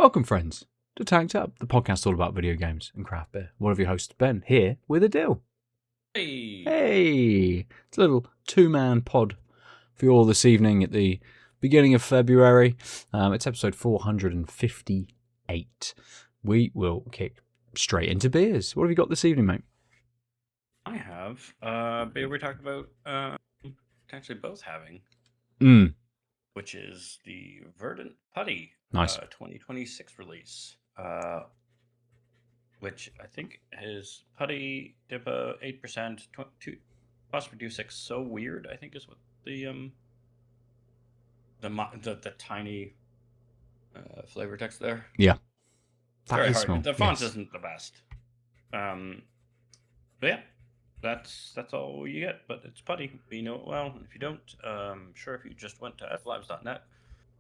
Welcome, friends, to Tanked Up, the podcast all about video games and craft beer. One of your hosts, Ben, here with Aadil. Hey! It's a little two-man pod for you all this evening at the beginning of February. It's episode 458. We will kick straight into beers. What have you got this evening, mate? I have beer we talked about potentially both having, which is the Verdant Putty. Nice. 2026 release, which I think is Putty DIPA 8%, possibly do 6. So weird, I think, is what the tiny flavor text there. Yeah, very hard. Small. The font isn't the best. But yeah, that's all you get. But it's Putty. You know it well. If you don't, sure, if you just went to flabs.net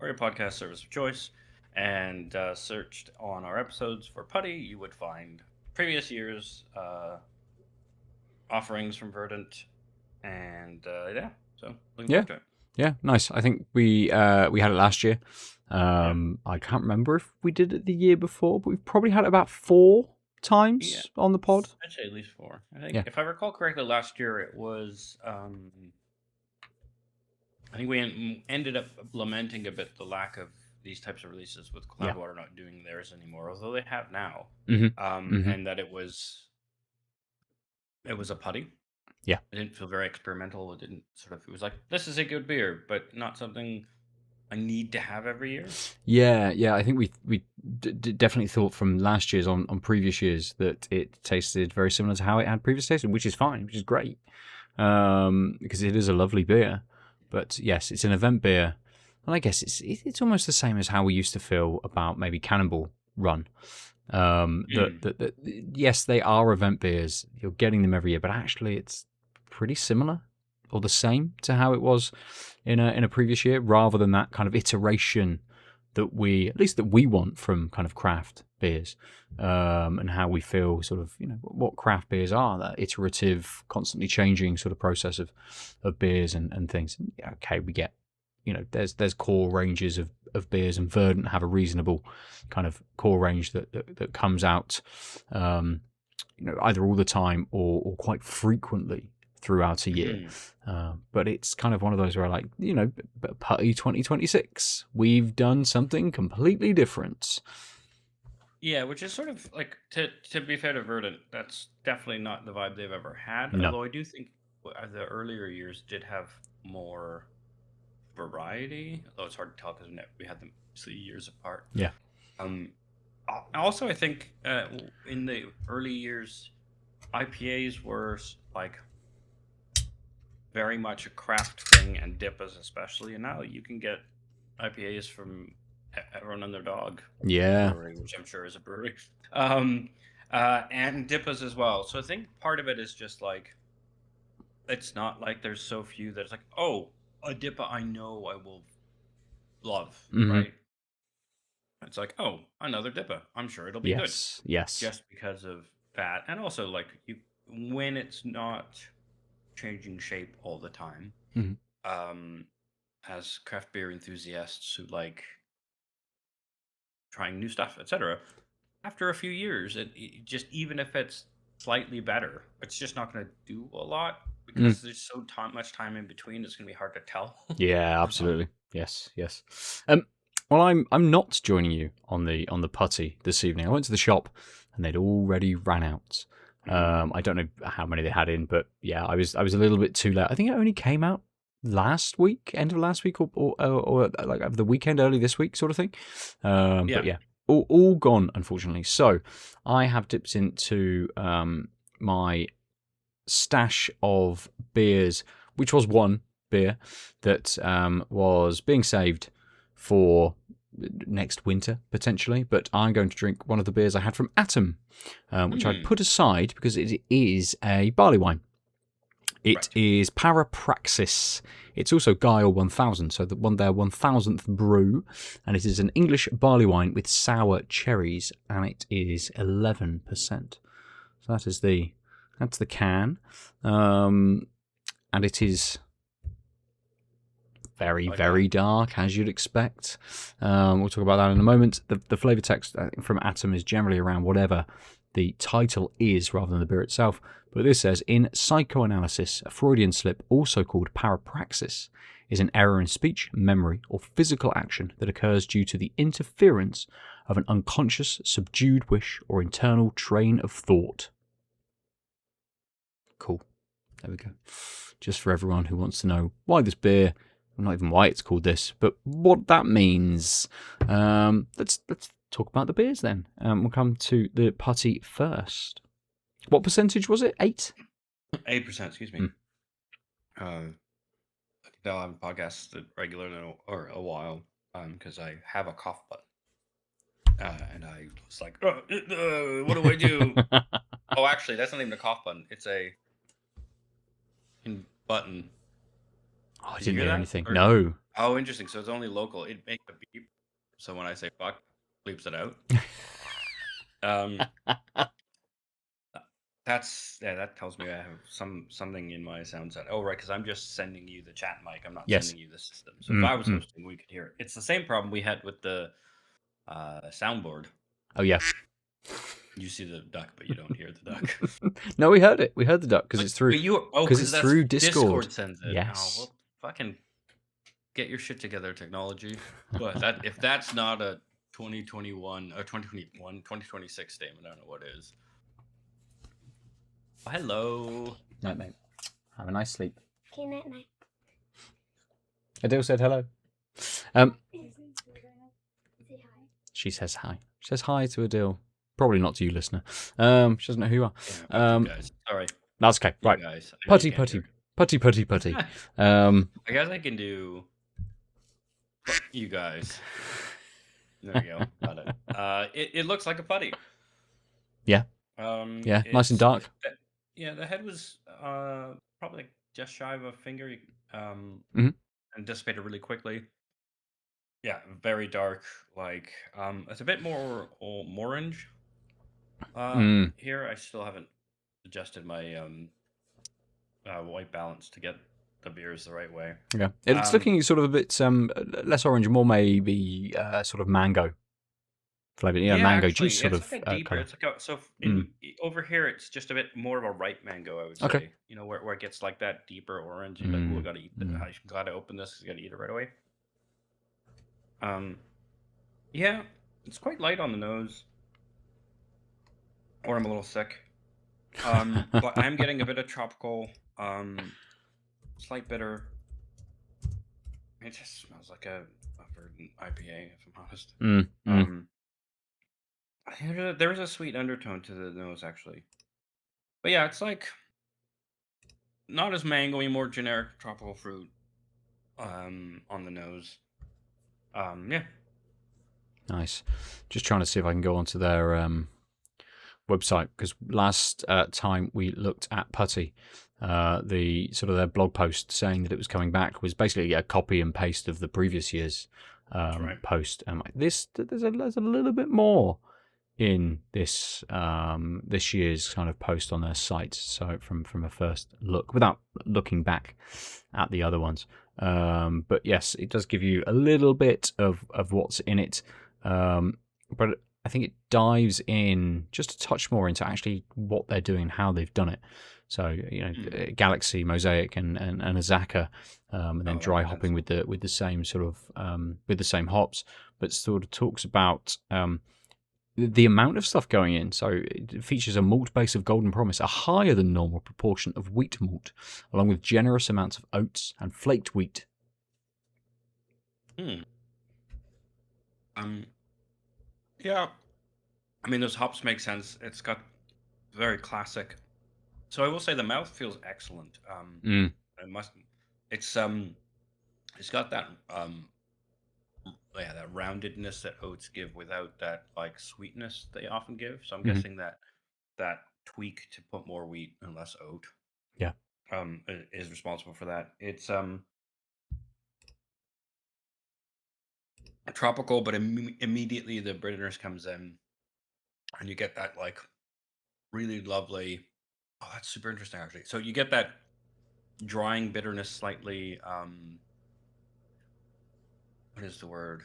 or your podcast service of choice and searched on our episodes for Putty, you would find previous years' offerings from Verdant, and so looking forward to it. Yeah, nice. I think we had it last year. I can't remember if we did it the year before, but we've probably had it about 4 times on the pod. I'd say at least 4. I think if I recall correctly, last year it was. I think we ended up lamenting a bit the lack of these types of releases with Cloudwater not doing theirs anymore, although they have now. And that it was a Putty. Yeah, it didn't feel very experimental. It didn't it was like, this is a good beer, but not something I need to have every year. Yeah. I think we definitely thought from last year's on previous years that it tasted very similar to how it had previously tasted, which is fine, which is great, because it is a lovely beer. But yes, it's an event beer, and I guess it's almost the same as how we used to feel about maybe Cannonball Run. Yes, they are event beers. You're getting them every year, but actually it's pretty similar or the same to how it was in a previous year, rather than that kind of iteration that we want from kind of craft beers, and how we feel what craft beers are, that iterative, constantly changing sort of process of beers and things. Okay, we get, there's core ranges of beers, and Verdant have a reasonable kind of core range that comes out either all the time or quite frequently throughout a year. But it's kind of one of those where Putty 2026, we've done something completely different. Yeah, which is sort of like, to be fair to Verdant, that's definitely not the vibe they've ever had. No. Although I do think the earlier years did have more variety, although it's hard to tell because we had them years apart. Yeah. Also, I think in the early years, IPAs were like very much a craft thing, and DIPAs especially. And now you can get IPAs from Everyone and Their Dog. Yeah. Brewery, which I'm sure is a brewery. And DIPAs as well. So I think part of it is just like, it's not like there's so few that it's like, oh, a DIPA I know I will love, right? It's like, oh, another DIPA. I'm sure it'll be good. Yes. Just because of that. And also, like, when it's not changing shape all the time, as craft beer enthusiasts who like trying new stuff, etc., after a few years, it just, even if it's slightly better, it's just not going to do a lot. Because there's so much time in between, it's going to be hard to tell. Yeah, absolutely. Yes. Well, I'm not joining you on the Putty this evening. I went to the shop and they'd already ran out. I don't know how many they had in, but yeah, I was a little bit too late. I think it only came out last week, end of last week, or like over the weekend, early this week, sort of thing. But yeah, all gone, unfortunately. So I have dipped into my stash of beers, which was one beer that was being saved for next winter potentially, but I'm going to drink one of the beers I had from Atom, which I put aside because it is a barley wine. It is Parapraxis. It's also Guile 1000, so their 1000th brew, and it is an English barley wine with sour cherries, and it is 11%. So that's the can, and it is very, very dark, as you'd expect. We'll talk about that in a moment. The flavor text from Atom is generally around whatever the title is rather than the beer itself. But this says, in psychoanalysis, a Freudian slip, also called parapraxis, is an error in speech, memory, or physical action that occurs due to the interference of an unconscious, subdued wish or internal train of thought. Cool. There we go. Just for everyone who wants to know why this beer, not even why it's called this, but what that means. Let's talk about the beers then. We'll come to the Putty first. What percentage was it? 8%? 8%, excuse me. I haven't podcasted regularly or a while because I have a cough button. And I was like, what do I do? Oh, actually, that's not even a cough button. It's a button. Oh, I didn't hear anything. Or... No. Oh, interesting. So it's only local. It makes a beep. So when I say fuck, bleeps it out. That tells me I have something in my sound set. Oh, right, because I'm just sending you the chat mic. I'm not sending you the system. So if I was hosting, we could hear it. It's the same problem we had with the soundboard. Oh, yeah. You see the duck, but you don't hear the duck. No, we heard it. We heard the duck because it's through. Because it's through Discord. Discord sends it. Yes. Oh, well, fucking get your shit together, technology. But if that's not a 2021 or 2026 statement, I don't know what is. Oh, hello. Night, mate. Have a nice sleep. Okay, night. Aadil said hello. She says hi. She says hi to Aadil. Probably not to you, listener. She doesn't know who you are. Yeah, guys. Sorry. That's okay. Right. Guys, Putty. I guess I can do you guys. There we go. Got it. It looks like a putty. Yeah. Yeah. Nice and dark. Yeah. The head was probably just shy of a finger. Mm-hmm. And dissipated really quickly. Yeah, very dark. Like it's a bit more orange. Here I still haven't adjusted my white balance to get the beers the right way. Yeah, it's looking sort of a bit less orange, more maybe sort of mango flavor. Yeah, mango actually, juice sort of. Like deeper. Color. It's like over here, it's just a bit more of a ripe mango. I would say. Okay. You know where it gets like that deeper orange. You're like, oh, I gotta eat this. I'm glad I opened this. I gotta eat it right away. Yeah, it's quite light on the nose. Or I'm a little sick. But I'm getting a bit of tropical, slight bitter. It just smells like a Verdant IPA, if I'm honest. There's a sweet undertone to the nose, actually. But yeah, it's like not as mangoey, more generic tropical fruit on the nose. Yeah. Nice. Just trying to see if I can go onto their website, because last time we looked at Putty, the sort of their blog post saying that it was coming back was basically a copy and paste of the previous year's post. And like there's a little bit more in this this year's kind of post on their site. So from a first look, without looking back at the other ones. But yes, it does give you a little bit of what's in it. But I think it dives in just a touch more into actually what they're doing, how they've done it. So Galaxy, Mosaic, and Azaka, and then dry hopping with the same sort of with the same hops, but sort of talks about the amount of stuff going in. So it features a malt base of Golden Promise, a higher than normal proportion of wheat malt, along with generous amounts of oats and flaked wheat. Yeah, I mean those hops make sense. It's got very classic. So I will say the mouth feels excellent. It's got that that roundedness that oats give without that like sweetness they often give. So I'm guessing that tweak to put more wheat and less oat. Yeah. Is responsible for that. It's tropical, but immediately the bitterness comes in, and you get that like really lovely. Oh, that's super interesting, actually. So you get that drying bitterness slightly, what is the word?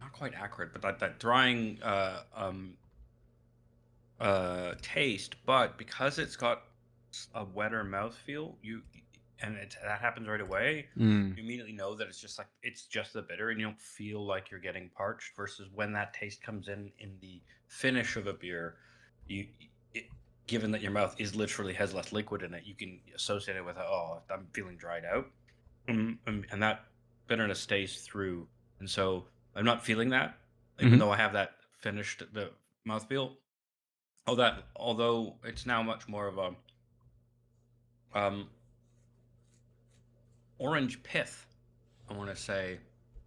Not quite accurate, but that drying taste. But because it's got a wetter mouthfeel, that happens right away. You immediately know that it's just the bitter, and you don't feel like you're getting parched. Versus when that taste comes in the finish of a beer, given that your mouth has less liquid in it, you can associate it with I'm feeling dried out, and that bitterness stays through, and so I'm not feeling that, even though I have that finished the mouthfeel. Although it's now much more of a orange pith, I want to say,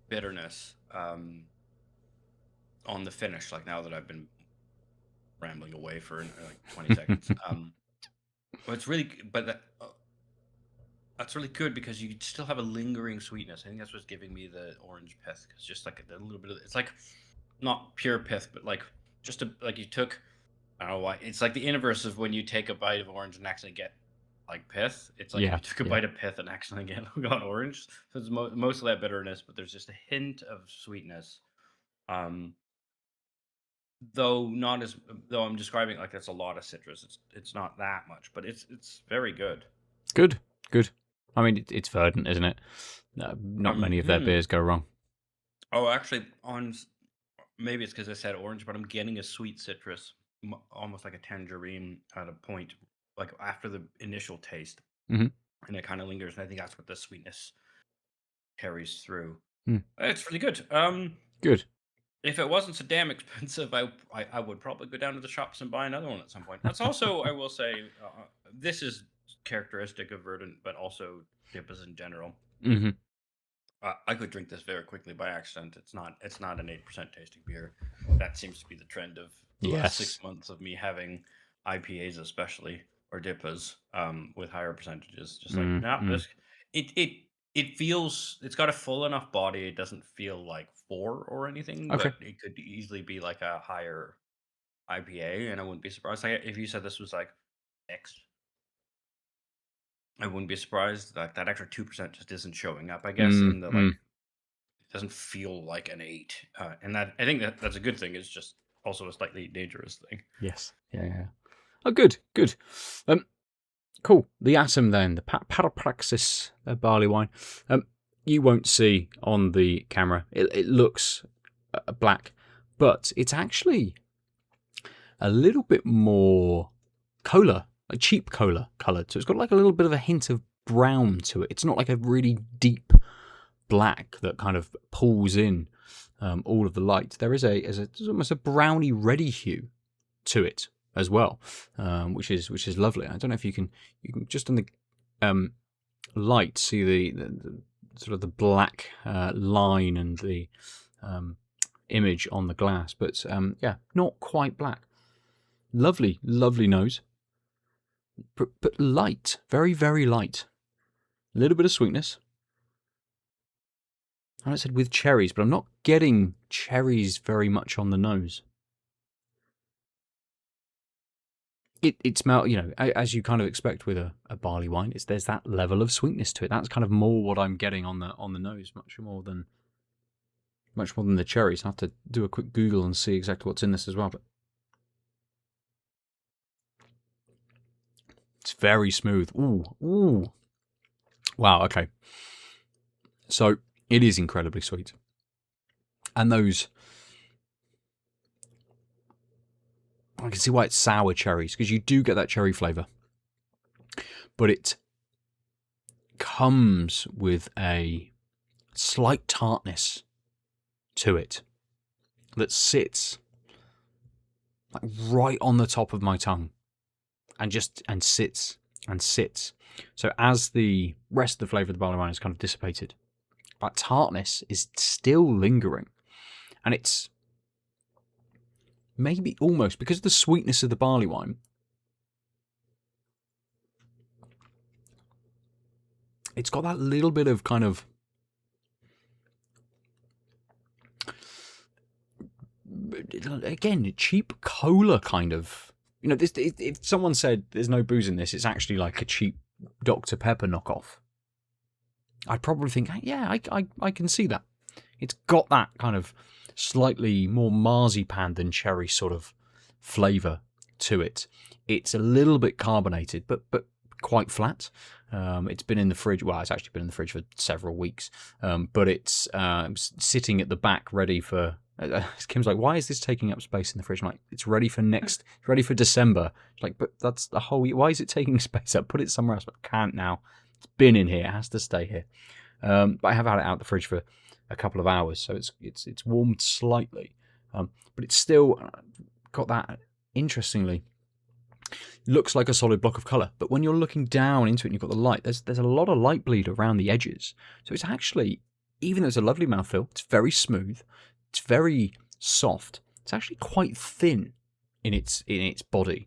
bitterness on the finish. Like now that I've been rambling away for like 20 seconds, but it's really, that's really good because you still have a lingering sweetness. I think that's what's giving me the orange pith. It's just like a little bit of, it's like not pure pith, but like just like you took, I don't know why. It's like the inverse of when you take a bite of orange and accidentally get like pith. It's like you took a bite of pith and accidentally got orange. So it's mostly that bitterness, but there's just a hint of sweetness. Though I'm describing it like that's a lot of citrus. It's not that much, but it's very good. Good. I mean, it's Verdant, isn't it? Not many of their beers go wrong. Oh, actually, maybe it's because I said orange, but I'm getting a sweet citrus, almost like a tangerine at a point, like after the initial taste, and it kind of lingers. And I think that's what the sweetness carries through. It's really good. Good. If it wasn't so damn expensive, I would probably go down to the shops and buy another one at some point. That's also, I will say, this is characteristic of Verdant, but also Dippas in general. I could drink this very quickly by accident. It's not an 8% tasting beer. That seems to be the trend of the last 6 months of me having IPAs, especially, or Dippas, with higher percentages. Just it feels, it's got a full enough body. It doesn't feel like 4 or anything, but it could easily be like a higher IPA, and I wouldn't be surprised. Like if you said this was like X, I wouldn't be surprised. That extra 2% just isn't showing up, I guess, in the it doesn't feel like an 8, and that I think that's a good thing. It's just also a slightly dangerous thing. Yes, yeah. Oh, good. Cool. The Atom then, the Parapraxis barley wine. You won't see on the camera. It looks black, but it's actually a little bit more cola, like cheap cola coloured. So it's got like a little bit of a hint of brown to it. It's not like a really deep black that kind of pulls in all of the light. There's almost a browny reddy hue to it as well, which is lovely. I don't know if you can just on the light see the sort of the black line and the image on the glass, but not quite black. Lovely nose, but light, very, very light. A little bit of sweetness. I said with cherries, but I'm not getting cherries very much on the nose. It smells, as you kind of expect with a barley wine. There's that level of sweetness to it. That's kind of more what I'm getting on the nose, much more than the cherries. I have to do a quick Google and see exactly what's in this as well. But it's very smooth. Ooh. Wow. Okay. So it is incredibly sweet, and those. I can see why it's sour cherries, because you do get that cherry flavour. But it comes with a slight tartness to it that sits like right on the top of my tongue and sits. So as the rest of the flavour of the barley wine is kind of dissipated, that tartness is still lingering. And it's maybe almost, because of the sweetness of the barley wine, it's got that little bit of kind of, again, cheap cola kind of. If someone said there's no booze in this, it's actually like a cheap Dr. Pepper knockoff. I'd probably think, yeah, I can see that. It's got that kind of slightly more marzipan than cherry sort of flavour to it. It's a little bit carbonated, but quite flat. It's been in the fridge. Well, it's actually been in the fridge for several weeks, but it's sitting at the back, ready for. Kim's like, why is this taking up space in the fridge? I'm like, it's ready for ready for December. She's like, but that's the whole. Why is it taking space up? Put it somewhere else. But I can't now. It's been in here. It has to stay here. But I have had it out the fridge for a couple of hours, so it's warmed slightly, but it's still got that. Interestingly, looks like a solid block of colour, but when you're looking down into it and you've got the light, there's a lot of light bleed around the edges. So it's actually, even though it's a lovely mouthfeel, it's very smooth, it's very soft. It's actually quite thin in its body,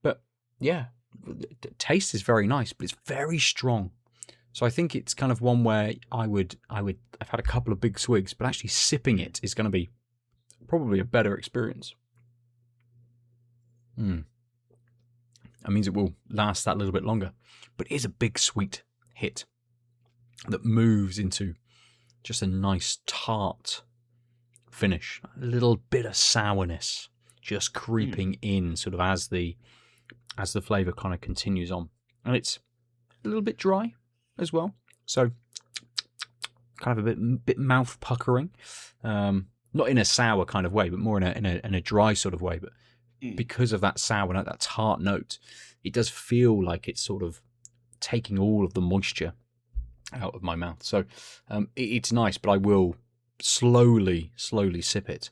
but yeah, the taste is very nice, but it's very strong. So I think it's kind of one where I've had a couple of big swigs, but actually sipping it is going to be probably a better experience. That means it will last that little bit longer. But it is a big sweet hit that moves into just a nice tart finish. A little bit of sourness just creeping in sort of as the flavour kind of continues on. And it's a little bit dry as well. So kind of a bit mouth puckering. Not in a sour kind of way, but more in a dry sort of way. But because of that sour note, that tart note, it does feel like it's sort of taking all of the moisture out of my mouth. So it's nice, but I will slowly sip it.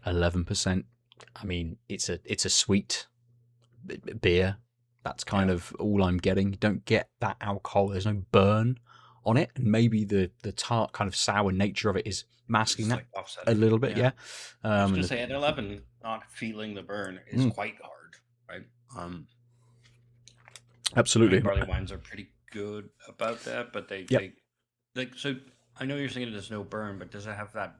11%. I mean, it's a sweet beer. That's kind of all I'm getting. You don't get that alcohol. There's no burn on it, and maybe the tart kind of sour nature of it is masking that a little bit. Yeah. I was gonna say at 11, not feeling the burn is quite hard, right? Absolutely. Barley wines are pretty good about that, but they like. So I know you're saying there's no burn, but does it have that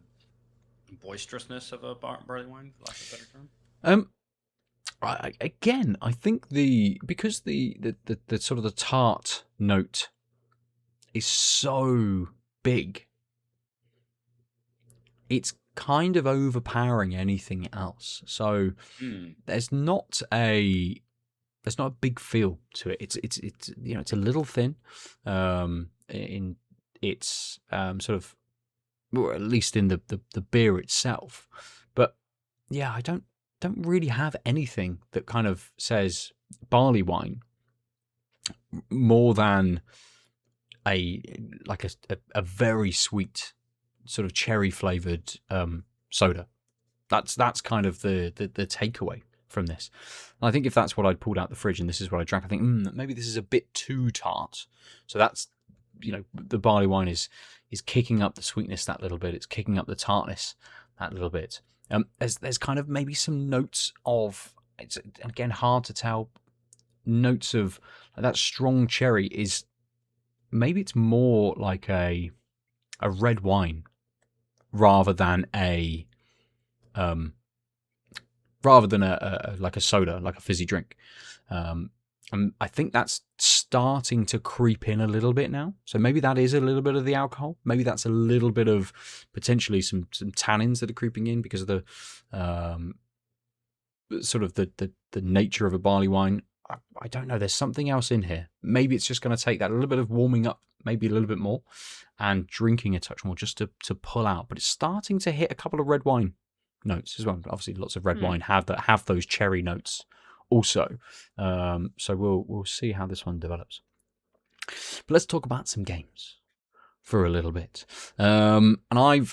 boisterousness of a barley wine, for lack of a better term? I think because the sort of the tart note is so big, it's kind of overpowering anything else. So there's not a big feel to it. It's it's a little thin in its sort of, or at least in the beer itself. But yeah, I don't really have anything that kind of says barley wine more than a very sweet sort of cherry flavored soda. That's kind of the takeaway from this. And I think if that's what I'd pulled out the fridge and this is what I drank, I think maybe this is a bit too tart. So that's, the barley wine is kicking up the sweetness that little bit. It's kicking up the tartness that little bit. There's kind of maybe some notes of, it's again hard to tell, notes of that strong cherry is, maybe it's more like a red wine rather than a like a soda, like a fizzy drink. And I think that's starting to creep in a little bit now. So maybe that is a little bit of the alcohol. Maybe that's a little bit of potentially some tannins that are creeping in because of the sort of the nature of a barley wine. I don't know. There's something else in here. Maybe it's just going to take that a little bit of warming up, maybe a little bit more, and drinking a touch more just to pull out. But it's starting to hit a couple of red wine notes as well. Obviously, lots of red wine have those cherry notes also. So we'll see how this one develops. But let's talk about some games for a little bit. And I mean,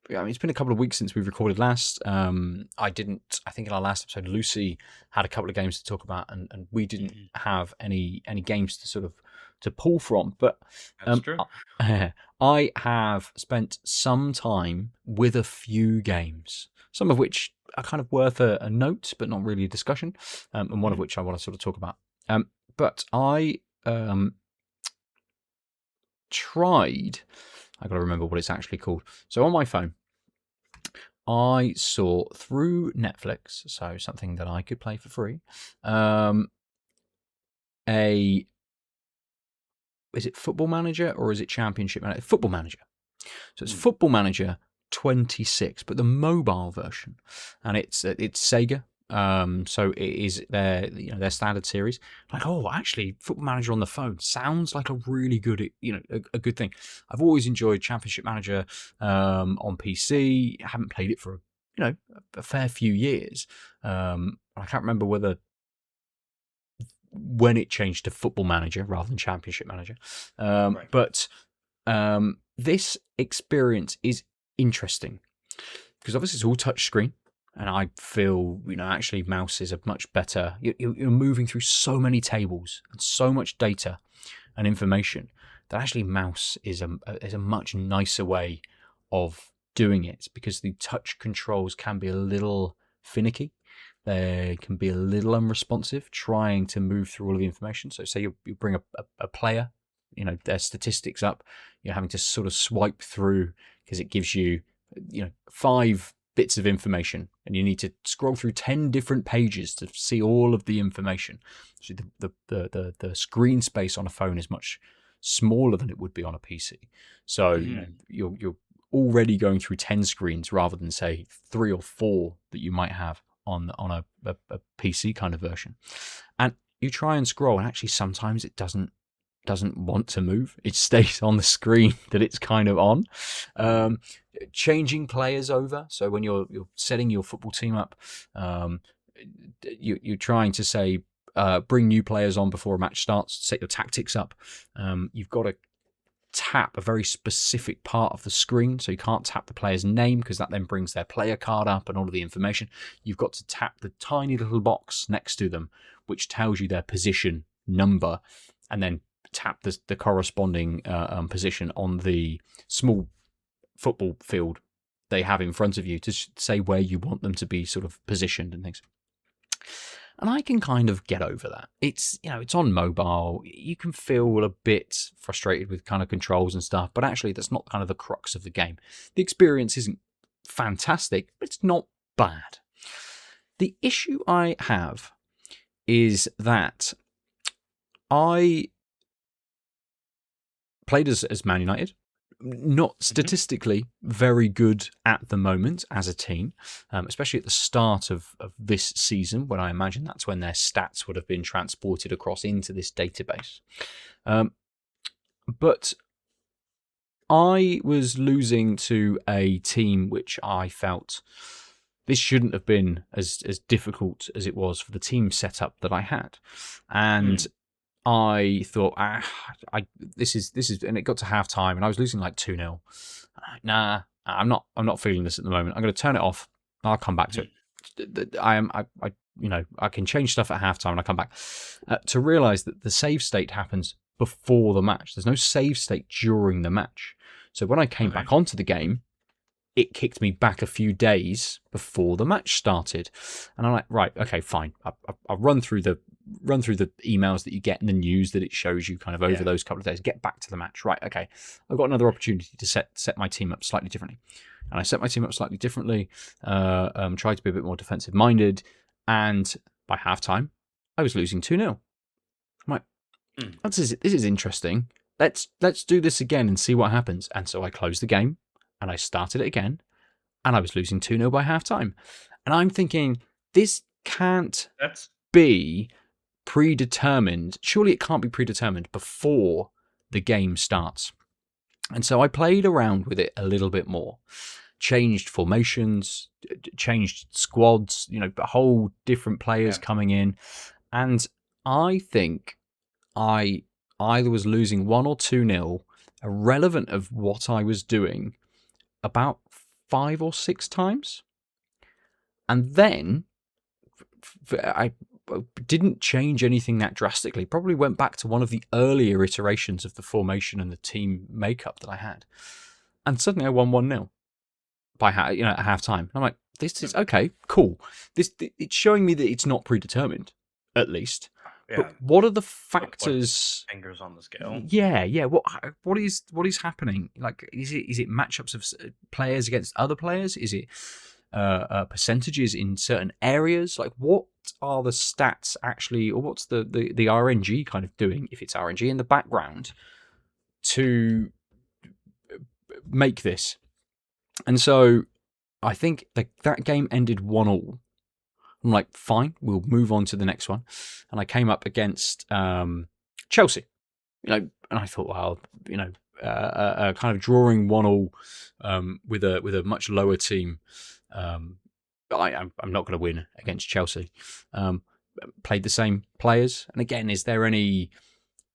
it's been a couple of weeks since we've recorded last. I think in our last episode, Lucy had a couple of games to talk about, and we didn't have any games to sort of to pull from. But That's true. I have spent some time with a few games, some of which are kind of worth a note, but not really a discussion, and one of which I want to sort of talk about. But I tried, I got to remember what it's actually called. So on my phone, I saw through Netflix, so something that I could play for free, a is it Football Manager or is it Championship Manager? Football Manager. So it's Football Manager 26, but the mobile version, and it's Sega. So it is their standard series. Like, oh, actually, Football Manager on the phone sounds like a really good, a good thing. I've always enjoyed Championship Manager on PC. I haven't played it for a fair few years. I can't remember when it changed to Football Manager rather than Championship Manager. Right. But this experience is interesting because obviously it's all touch screen, and I feel actually mouse is a much better. You're moving through so many tables and so much data and information that actually mouse is a much nicer way of doing it, because the touch controls can be a little finicky. They can be a little unresponsive trying to move through all of the information. So say you bring a player, their statistics up, you're having to sort of swipe through because it gives you 5 bits of information, and you need to scroll through 10 different pages to see all of the information. So the screen space on a phone is much smaller than it would be on a PC. So you're already going through 10 screens rather than say 3 or 4 that you might have on a PC kind of version. And you try and scroll, and actually sometimes it doesn't want to move. It stays on the screen that it's kind of on. Changing players over. So when you're setting your football team up, you're trying to say bring new players on before a match starts, set your tactics up. You've got to tap a very specific part of the screen, so you can't tap the player's name because that then brings their player card up and all of the information. You've got to tap the tiny little box next to them which tells you their position number, and then tap the corresponding position on the small football field they have in front of you to say where you want them to be sort of positioned and things. And I can kind of get over that. It's on mobile. You can feel a bit frustrated with kind of controls and stuff, but actually that's not kind of the crux of the game. The experience isn't fantastic, but it's not bad. The issue I have is that I played as Man United. Not statistically very good at the moment as a team, especially at the start of this season, when I imagine that's when their stats would have been transported across into this database. But I was losing to a team which I felt this shouldn't have been as difficult as it was for the team setup that I had. And I thought, this is, and it got to half time, and I was losing like 2-0. Nah, I'm not feeling this at the moment. I'm going to turn it off. I'll come back to it. I can change stuff at half time, and I come back to realize that the save state happens before the match. There's no save state during the match. So when I came back onto the game, it kicked me back a few days before the match started, and I'm like, right, okay, fine. I'll run through the emails that you get in the news that it shows you kind of over those couple of days. Get back to the match, right? Okay, I've got another opportunity to set my team up slightly differently, and I set my team up slightly differently. Tried to be a bit more defensive minded, and by halftime, I was losing 2-0. I'm like, this is interesting. Let's do this again and see what happens. And so I closed the game. And I started it again, and I was losing 2-0 by halftime. And I'm thinking, this can't be predetermined. Surely it can't be predetermined before the game starts. And so I played around with it a little bit more. Changed formations, changed squads, a whole different players coming in. And I think I either was losing 1 or 2-0, irrelevant of what I was doing, about 5 or 6 times. And then I didn't change anything that drastically. Probably went back to one of the earlier iterations of the formation and the team makeup that I had. And suddenly I won 1-0 at half time. I'm like, this is okay, cool. It's showing me that it's not predetermined, at least. Yeah. But what are the factors? Fingers on the scale. Yeah. What is happening? Like, is it matchups of players against other players? Is it percentages in certain areas? Like, what are the stats actually, or what's the RNG kind of doing? If it's RNG in the background, to make this. And so I think that game ended 1-1. I'm like, fine, we'll move on to the next one. And I came up against Chelsea, and I thought, well, kind of drawing 1-1 with a much lower team. I'm not going to win against Chelsea. Played the same players, and again, is there any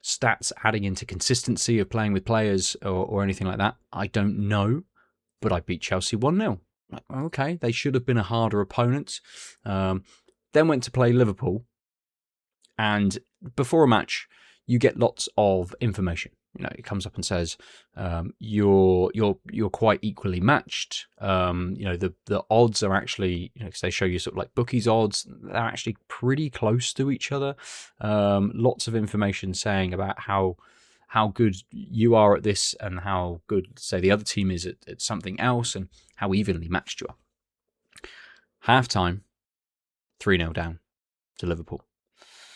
stats adding into consistency of playing with players or anything like that? I don't know, but I beat Chelsea 1-0. Like, okay, they should have been a harder opponent. Then went to play Liverpool, and before a match, you get lots of information. It comes up and says you're quite equally matched. The odds are actually, because they show you sort of like bookies odds, they're actually pretty close to each other. Lots of information saying about how good you are at this and how good, say, the other team is at something else, and how evenly matched you are. Half-time, 3-0 down to Liverpool.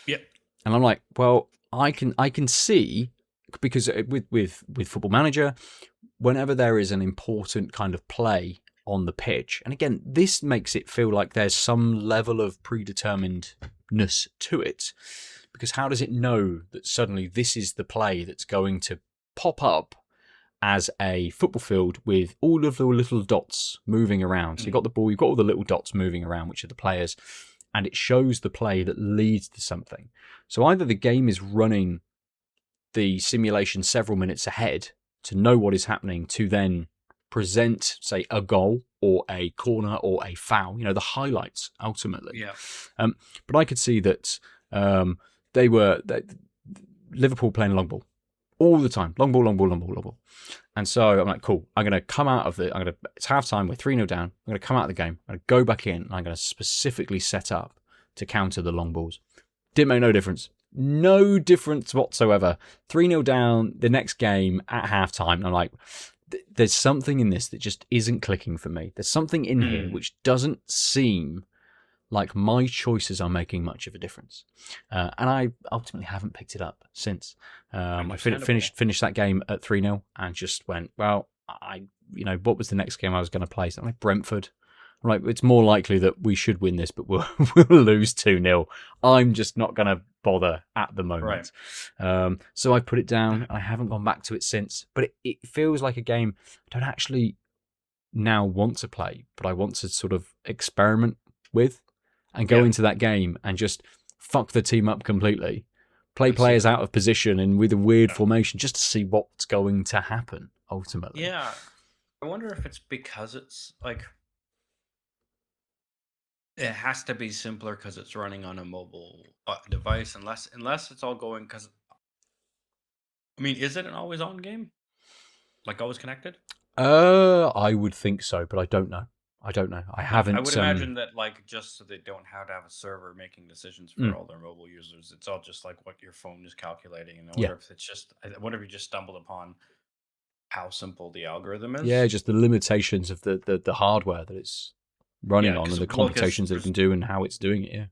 Yep. And I'm like, well, I can see, because with Football Manager, whenever there is an important kind of play on the pitch, and again, this makes it feel like there's some level of predeterminedness to it, because how does it know that suddenly this is the play that's going to pop up as a football field with all of the little dots moving around? So you've got the ball, you've got all the little dots moving around, which are the players, and it shows the play that leads to something. So either the game is running the simulation several minutes ahead to know what is happening, to then present, say, a goal or a corner or a foul, the highlights ultimately. Yeah. But I could see that Liverpool playing long ball all the time. Long ball. And so I'm like, cool, I'm going to come out of it's half time, we're 3-0 down. I'm going to come out of the game, I'm going to go back in, and I'm going to specifically set up to counter the long balls. Didn't make no difference. No difference whatsoever. 3-0 down the next game at halftime. And I'm like, there's something in this that just isn't clicking for me. There's something in here which doesn't seem like my choices are making much of a difference. And I ultimately haven't picked it up since. I finished that game at 3-0 and just went, well, what was the next game I was going to play? Something like Brentford. Right, it's more likely that we should win this, but we'll lose 2-0. I'm just not going to bother at the moment. Right. So I put it down. I haven't gone back to it since. But it feels like a game I don't actually now want to play, but I want to sort of experiment with and go into that game and just fuck the team up completely. Play players out of position and with a weird formation just to see what's going to happen ultimately. Yeah. I wonder if it's because it's like... It has to be simpler because it's running on a mobile device, unless it's all going. Because I mean, is it an always-on game? Like always connected? I would think so, but I don't know. I haven't. I would imagine that, like, just so they don't have to have a server making decisions for all their mobile users, it's all just like what your phone is calculating. And I wonder if it's just. I wonder if you just stumbled upon how simple the algorithm is. Yeah, just the limitations of the hardware that it's running on, and the computations that it can do, and how it's doing it.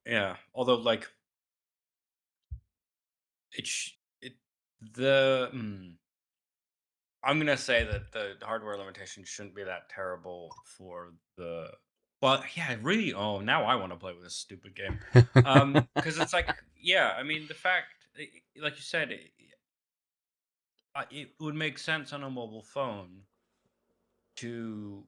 Yeah. Although, like, I'm gonna say that the hardware limitation shouldn't be that terrible for the. Well, yeah, really. Oh, now I want to play with this stupid game. Because it's like, I mean, the fact, like you said, it would make sense on a mobile phone to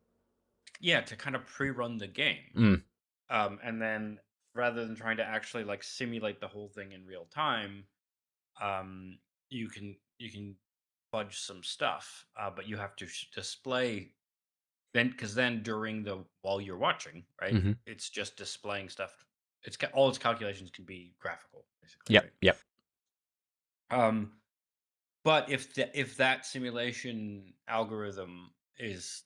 kind of pre-run the game. And then rather than trying to actually like simulate the whole thing in real time, you can fudge some stuff, but you have to display then, because then while you're watching, right, it's just displaying stuff. It's all its calculations can be graphical, basically. Yep. But if that simulation algorithm is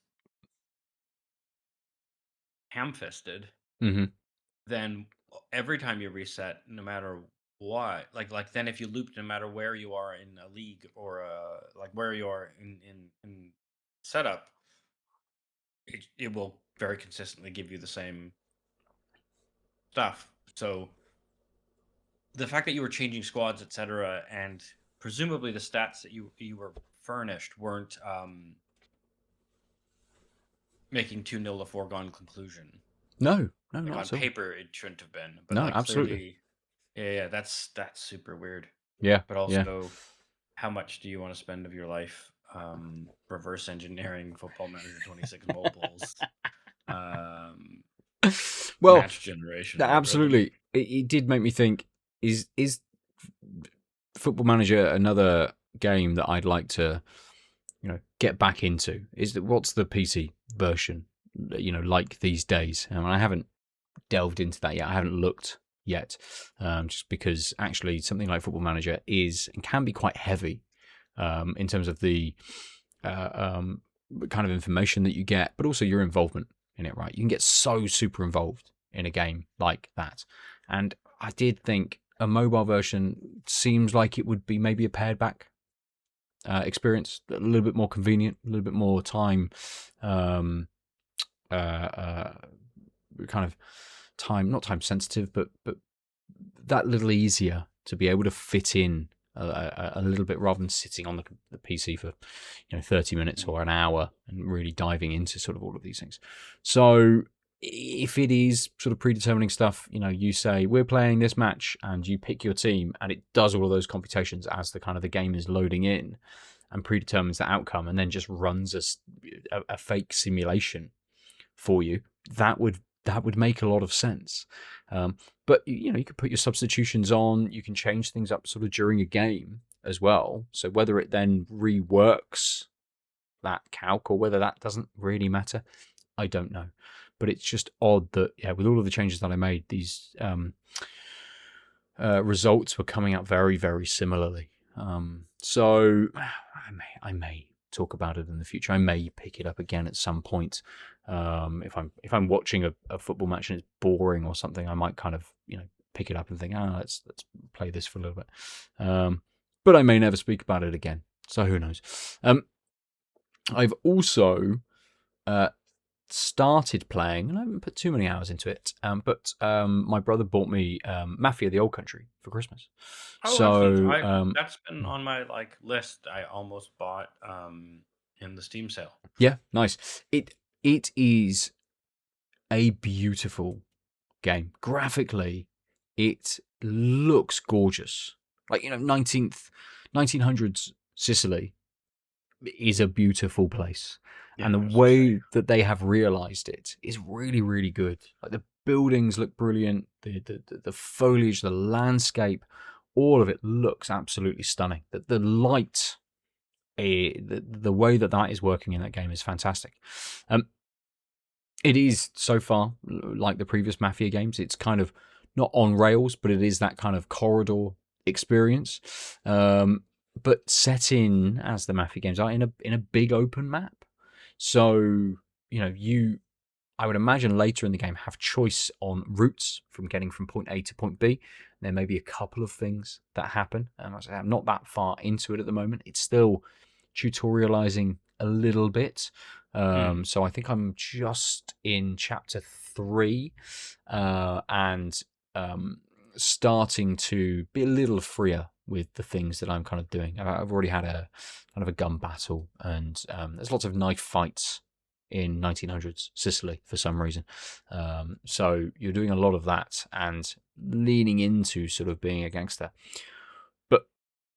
ham-fisted, then every time you reset, no matter what, like then if you loop, no matter where you are in a league or like where you are in setup, it will very consistently give you the same stuff. So the fact that you were changing squads, etc., and presumably the stats that you were furnished weren't making 2-0 a foregone conclusion. No, like not on at all. paper it shouldn't have been, but No, like absolutely. clearly, yeah, that's super weird. Yeah, but also, how much do you want to spend of your life reverse engineering Football Manager 26 mobiles? Well, Match generation. absolutely. It did make me think: is Football Manager another game that I'd like to, get back into? What's the PC version, like these days? I haven't delved into that yet. I haven't looked yet, just because actually something like Football Manager is and can be quite heavy in terms of the kind of information that you get, but also your involvement in it. Right, you can get so super involved in a game like that, and I did think a mobile version seems like it would be maybe a pared back experience, a little bit more convenient, a little bit more time, kind of time, not time sensitive, but that little easier to be able to fit in a little bit rather than sitting on the PC for 30 minutes or an hour and really diving into sort of all of these things. So if it is sort of predetermining stuff, you say we're playing this match and you pick your team and it does all of those computations as the kind of the game is loading in and predetermines the outcome and then just runs a fake simulation for you, that would make a lot of sense. But you could put your substitutions on, you can change things up sort of during a game as well. So whether it then reworks that calc or whether that doesn't really matter, I don't know. But it's just odd that with all of the changes that I made, these results were coming out very, very similarly. So I may talk about it in the future. I may pick it up again at some point. If I'm watching a football match and it's boring or something, I might kind of pick it up and think, let's play this for a little bit. But I may never speak about it again. So who knows? I've also started playing, and I haven't put too many hours into it. But my brother bought me Mafia: The Old Country for Christmas. So that's been on my list. I almost bought in the Steam sale. Yeah, nice. It is a beautiful game. Graphically, it looks gorgeous. 1900s Sicily is a beautiful place. Yeah, and the way that they have realized it is really, really good. The buildings look brilliant. The foliage, the landscape, all of it looks absolutely stunning. The light, the way that is working in that game is fantastic. It is so far like the previous Mafia games. It's kind of not on rails, but it is that kind of corridor experience. But set in, as the Mafia games are, in a big open map. So I would imagine later in the game have choice on routes from getting from point A to point B. There may be a couple of things that happen. I'm not that far into it at the moment. It's still tutorializing a little bit. So I think I'm just in chapter 3 and starting to be a little freer with the things that I'm kind of doing. I've already had a kind of a gun battle, and there's lots of knife fights in 1900s Sicily for some reason. So you're doing a lot of that and leaning into sort of being a gangster. But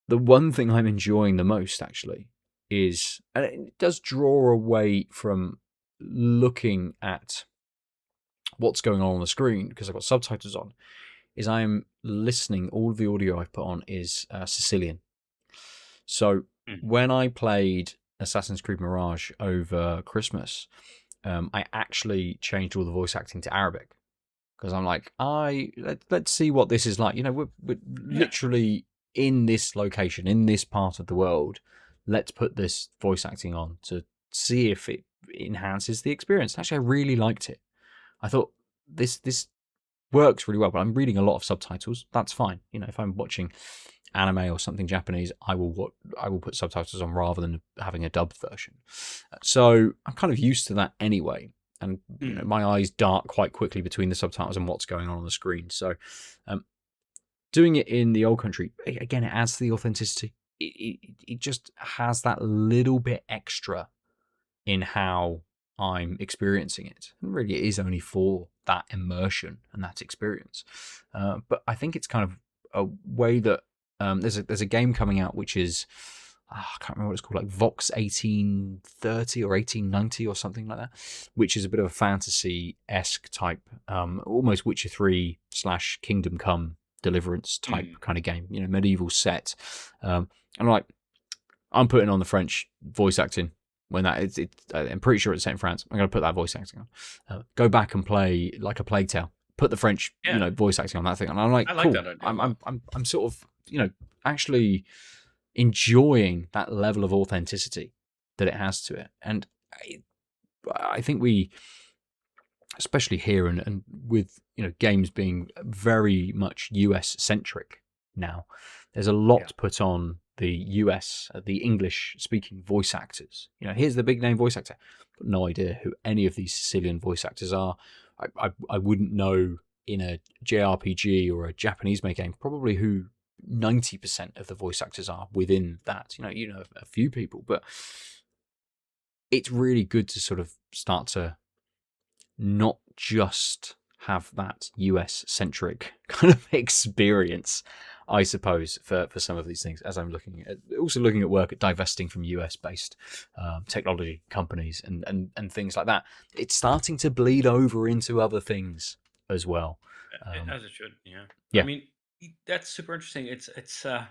the one thing I'm enjoying the most actually is, and it does draw away from looking at what's going on the screen because I've got subtitles on, is I am listening, all of the audio I've put on is Sicilian. So when I played Assassin's Creed Mirage over Christmas, I actually changed all the voice acting to Arabic because I'm like, let's see what this is like. We're literally in this location, in this part of the world. Let's put this voice acting on to see if it enhances the experience. Actually, I really liked it. I thought this works really well, but I'm reading a lot of subtitles. That's fine. If I'm watching anime or something Japanese, I will put subtitles on rather than having a dubbed version. So I'm kind of used to that anyway. And my eyes dart quite quickly between the subtitles and what's going on the screen. So doing it in the Old Country, again, it adds to the authenticity. it just has that little bit extra in how I'm experiencing it. And really, it is only for that immersion and that experience. But I think it's kind of a way that there's a game coming out which is I can't remember what it's called, like Vox 1830 or 1890 or something like that, which is a bit of a fantasy-esque type, almost Witcher 3 / Kingdom Come Deliverance type kind of game, medieval set. And I'm putting on the French voice acting when that I'm pretty sure it's set in France. I'm going to put that voice acting on. Go back and play like a Plague Tale. Put the French, voice acting on that thing, and I'm like, I like cool. That idea. I'm sort of, actually enjoying that level of authenticity that it has to it, and I think we, especially here and with games being very much US centric now, there's a lot put on the US, the English speaking voice actors. Here's the big name voice actor. Got no idea who any of these Sicilian voice actors are. I wouldn't know in a JRPG or a Japanese made game probably who 90% of the voice actors are within that. A few people, but it's really good to sort of start to not just have that US centric kind of experience, I suppose, for some of these things, as I'm looking at work at divesting from US based technology companies and things like that. It's starting to bleed over into other things as well. As it should, yeah. I mean, that's super interesting. So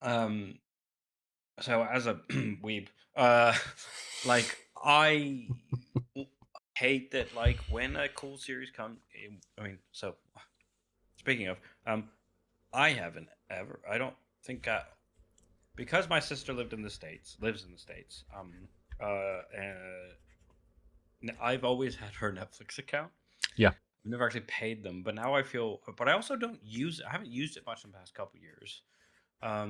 as a weeb, like I hate that, like when a cool series comes. I mean, so speaking of, I haven't ever. I don't think because my sister lives in the States. And I've always had her Netflix account. Yeah. I've never actually paid them, but now I feel. But I also don't use it. I haven't used it much in the past couple years. I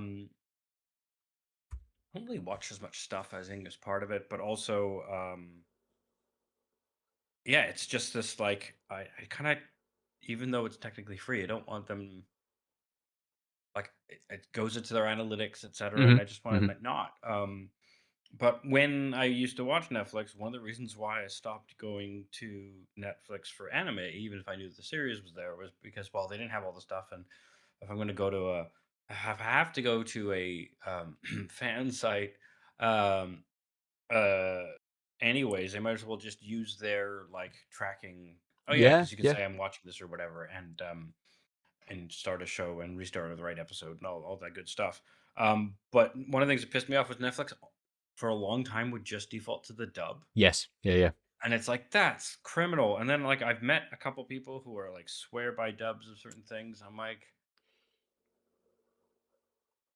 don't really watch as much stuff as English part of it, but also, yeah, it's just this like I kind of, even though it's technically free, I don't want them like it goes into their analytics, etc. And I just want to not. But when I used to watch Netflix, one of the reasons why I stopped going to Netflix for anime, even if I knew the series was there, was because, well, they didn't have all the stuff, and if I'm going to go to I have to go to a fan site, um, anyways, they might as well just use their like tracking. Oh yeah, because you can say I'm watching this or whatever, and start a show and restart the right episode and all that good stuff. But one of the things that pissed me off with Netflix for a long time would just default to the dub. Yes. Yeah. And it's like, that's criminal. And then like I've met a couple people who are like swear by dubs of certain things. I'm like,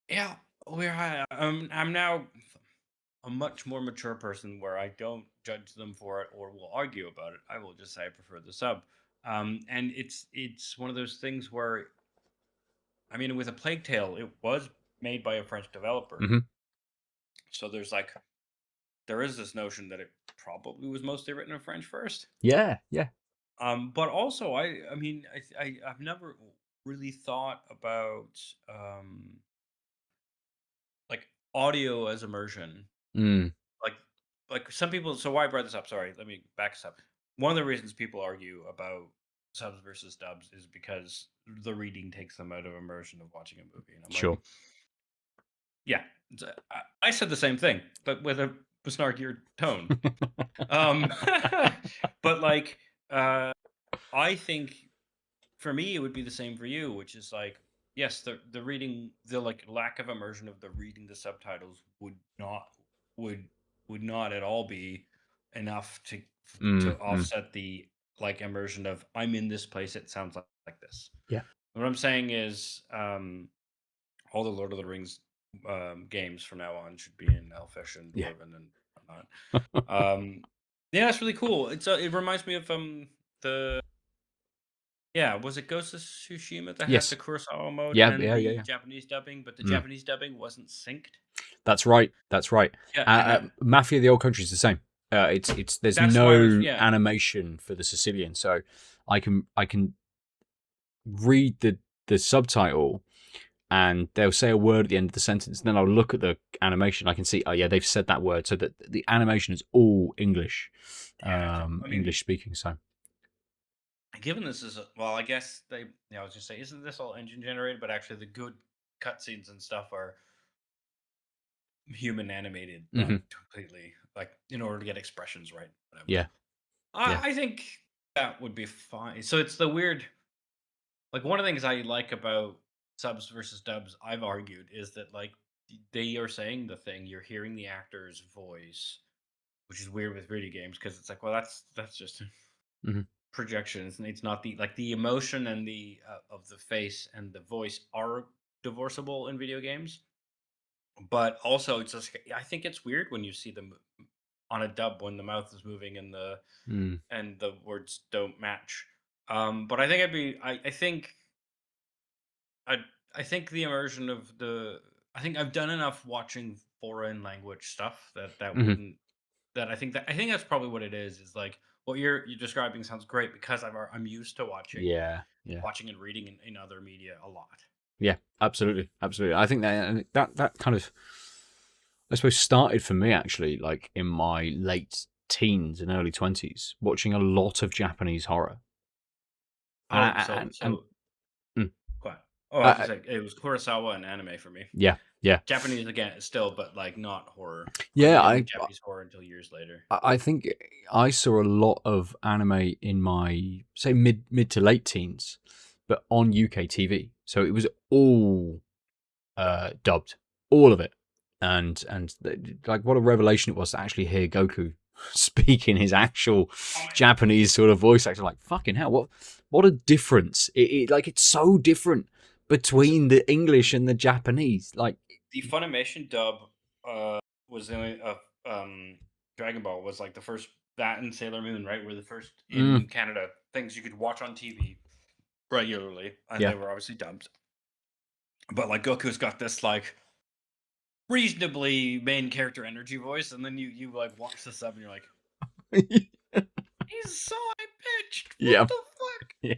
yeah, I'm now a much more mature person where I don't judge them for it or will argue about it. I will just say I prefer the sub. And it's one of those things where, I mean, with A Plague Tale, it was made by a French developer. So there is this notion that it probably was mostly written in French first. Yeah. But also, I mean, I've never really thought about like audio as immersion. Like some people. So why I brought this up? Sorry, let me back this up. One of the reasons people argue about subs versus dubs is because the reading takes them out of immersion of watching a movie. And I'm Sure. like, yeah, I said the same thing, but with a snarkier tone. But like, I think for me it would be the same for you, which is like, yes, the reading, the like lack of immersion of the reading the subtitles would not at all be enough to offset the like immersion of I'm in this place, it sounds like this. Yeah. What I'm saying is, all the Lord of the Rings games from now on should be in Elfish and Dwarven and whatnot. Yeah, it's really cool. It reminds me of the was it Ghost of Tsushima that has the Kurosawa mode and the Japanese dubbing, but the Japanese dubbing wasn't synced. That's right. Yeah, Mafia The Old Country is the same. There's no animation for the Sicilian, so I can read the subtitle and they'll say a word at the end of the sentence. And then I'll look at the animation. I can see, oh yeah, they've said that word. So that the animation is all English, English speaking. So, given this is well, I guess I was just say, isn't this all engine generated? But actually, the good cutscenes and stuff are human animated, like completely, like in order to get expressions right. Whatever. Yeah. I think that would be fine. So it's the weird, like one of the things I like about subs versus dubs, I've argued, is that like they are saying the thing, you're hearing the actor's voice, which is weird with video games because it's like, well, that's just projection. It's not the like the emotion and the of the face and the voice are divorceable in video games, but also it's just I think it's weird when you see them on a dub when the mouth is moving and the words don't match. But I think I I think the immersion of the I think I've done enough watching foreign language stuff that wouldn't that I think that's probably what it is like what you're describing sounds great because I'm used to Yeah. watching and reading in other media a lot. Yeah, absolutely. I think that kind of, I suppose, started for me actually, like in my late teens and early 20s, watching a lot of Japanese horror. So mm, what? Oh, I was gonna say it was Kurosawa and anime for me. yeah. Japanese again, still, but like not horror. Yeah, I didn't Japanese horror until years later. I think I saw a lot of anime in my say mid to late teens, but on UK TV. So it was all dubbed, all of it, and like what a revelation it was to actually hear Goku speak in his actual Japanese sort of voice actor. Like fucking hell, what a difference! Like it's so different between the English and the Japanese. Like the Funimation dub was the only Dragon Ball was like the first, that and Sailor Moon, right, were the first in Canada things you could watch on TV regularly, and they were obviously dubbed. But like Goku's got this like reasonably main character energy voice, and then you like watch the sub and you're like, he's so high pitched. What the fuck? Yeah.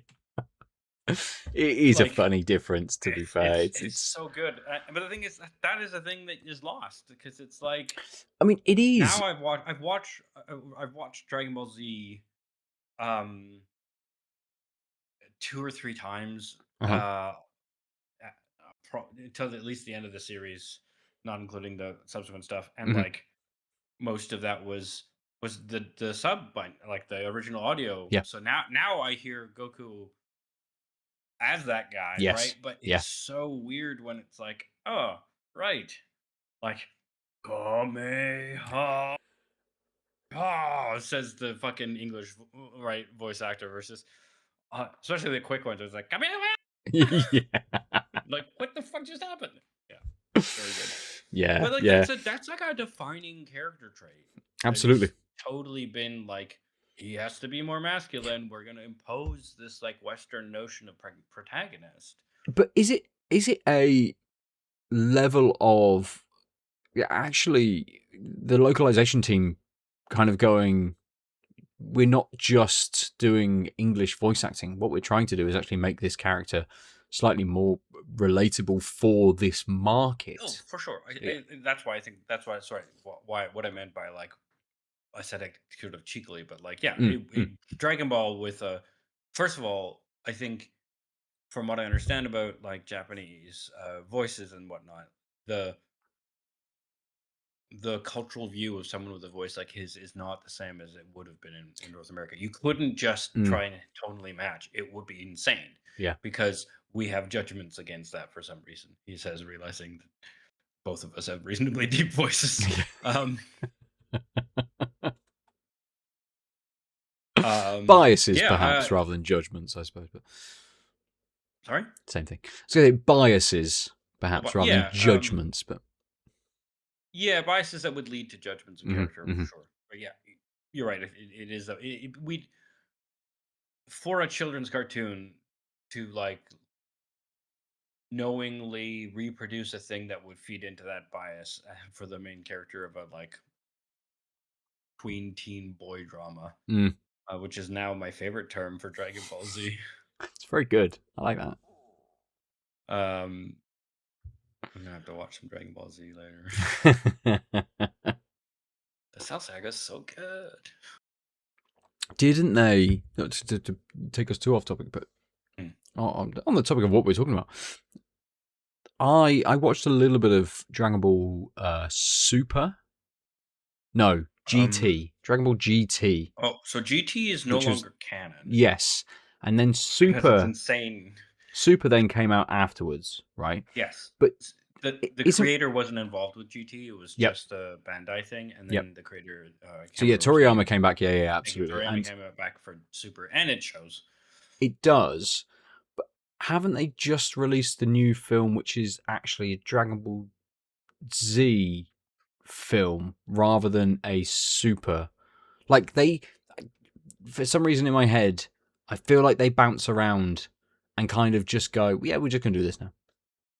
It is like, a funny difference, to be fair. It's so good, but the thing is that is a thing that is lost because it's like, I mean, it is. Now I've watched Dragon Ball Z, 2 or 3 times, until at least the end of the series, not including the subsequent stuff, and like most of that was the sub like the original audio. Yeah. So now I hear Goku as that guy, right? But it's so weird when it's like, oh, right, like Kamehameha, says the fucking English right voice actor versus, especially the quick ones. It's like Kamehameha. Yeah. Like what the fuck just happened? Yeah, very good. Yeah, but like that's like a defining character trait. Absolutely. It's totally been like he has to be more masculine. We're gonna impose this like Western notion of protagonist. But is it a level of actually the localization team kind of going, we're not just doing English voice acting. What we're trying to do is actually make this character slightly more relatable for this market. Oh, for sure. That's why sorry, what I meant by like, I said it sort of cheekily, but like, yeah, Dragon Ball with a, first of all, I think from what I understand about like Japanese voices and whatnot, the cultural view of someone with a voice like his is not the same as it would have been in North America. You couldn't just try and tonally match. It would be insane. Yeah. Because we have judgments against that for some reason. He says, realizing that both of us have reasonably deep voices. Biases, perhaps, rather than judgments, I suppose. But sorry? Same thing. So biases, perhaps, rather than judgments, but yeah, biases that would lead to judgments of character, for sure. But yeah, you're right. It is we for a children's cartoon to like knowingly reproduce a thing that would feed into that bias for the main character of a like tween teen boy drama, which is now my favorite term for Dragon Ball Z. It's very good. I like that. I'm gonna have to watch some Dragon Ball Z later. The Cell Saga is so good. Didn't they? Not to take us too off topic, but on the topic of what we're talking about, I watched a little bit of Dragon Ball Super. No, GT. Dragon Ball GT. Oh, so GT is no longer canon. Yes, and then Super. Because it's insane. Super then came out afterwards, right? Yes, but the creator wasn't involved with GT. It was just a Bandai thing, and then the creator. So yeah, Toriyama came back. Yeah, absolutely. Toriyama came back for Super, and it shows. It does, but haven't they just released the new film, which is actually a Dragon Ball Z film rather than a Super? Like they, for some reason in my head, I feel like they bounce around and kind of just go, yeah, we're just gonna do this now.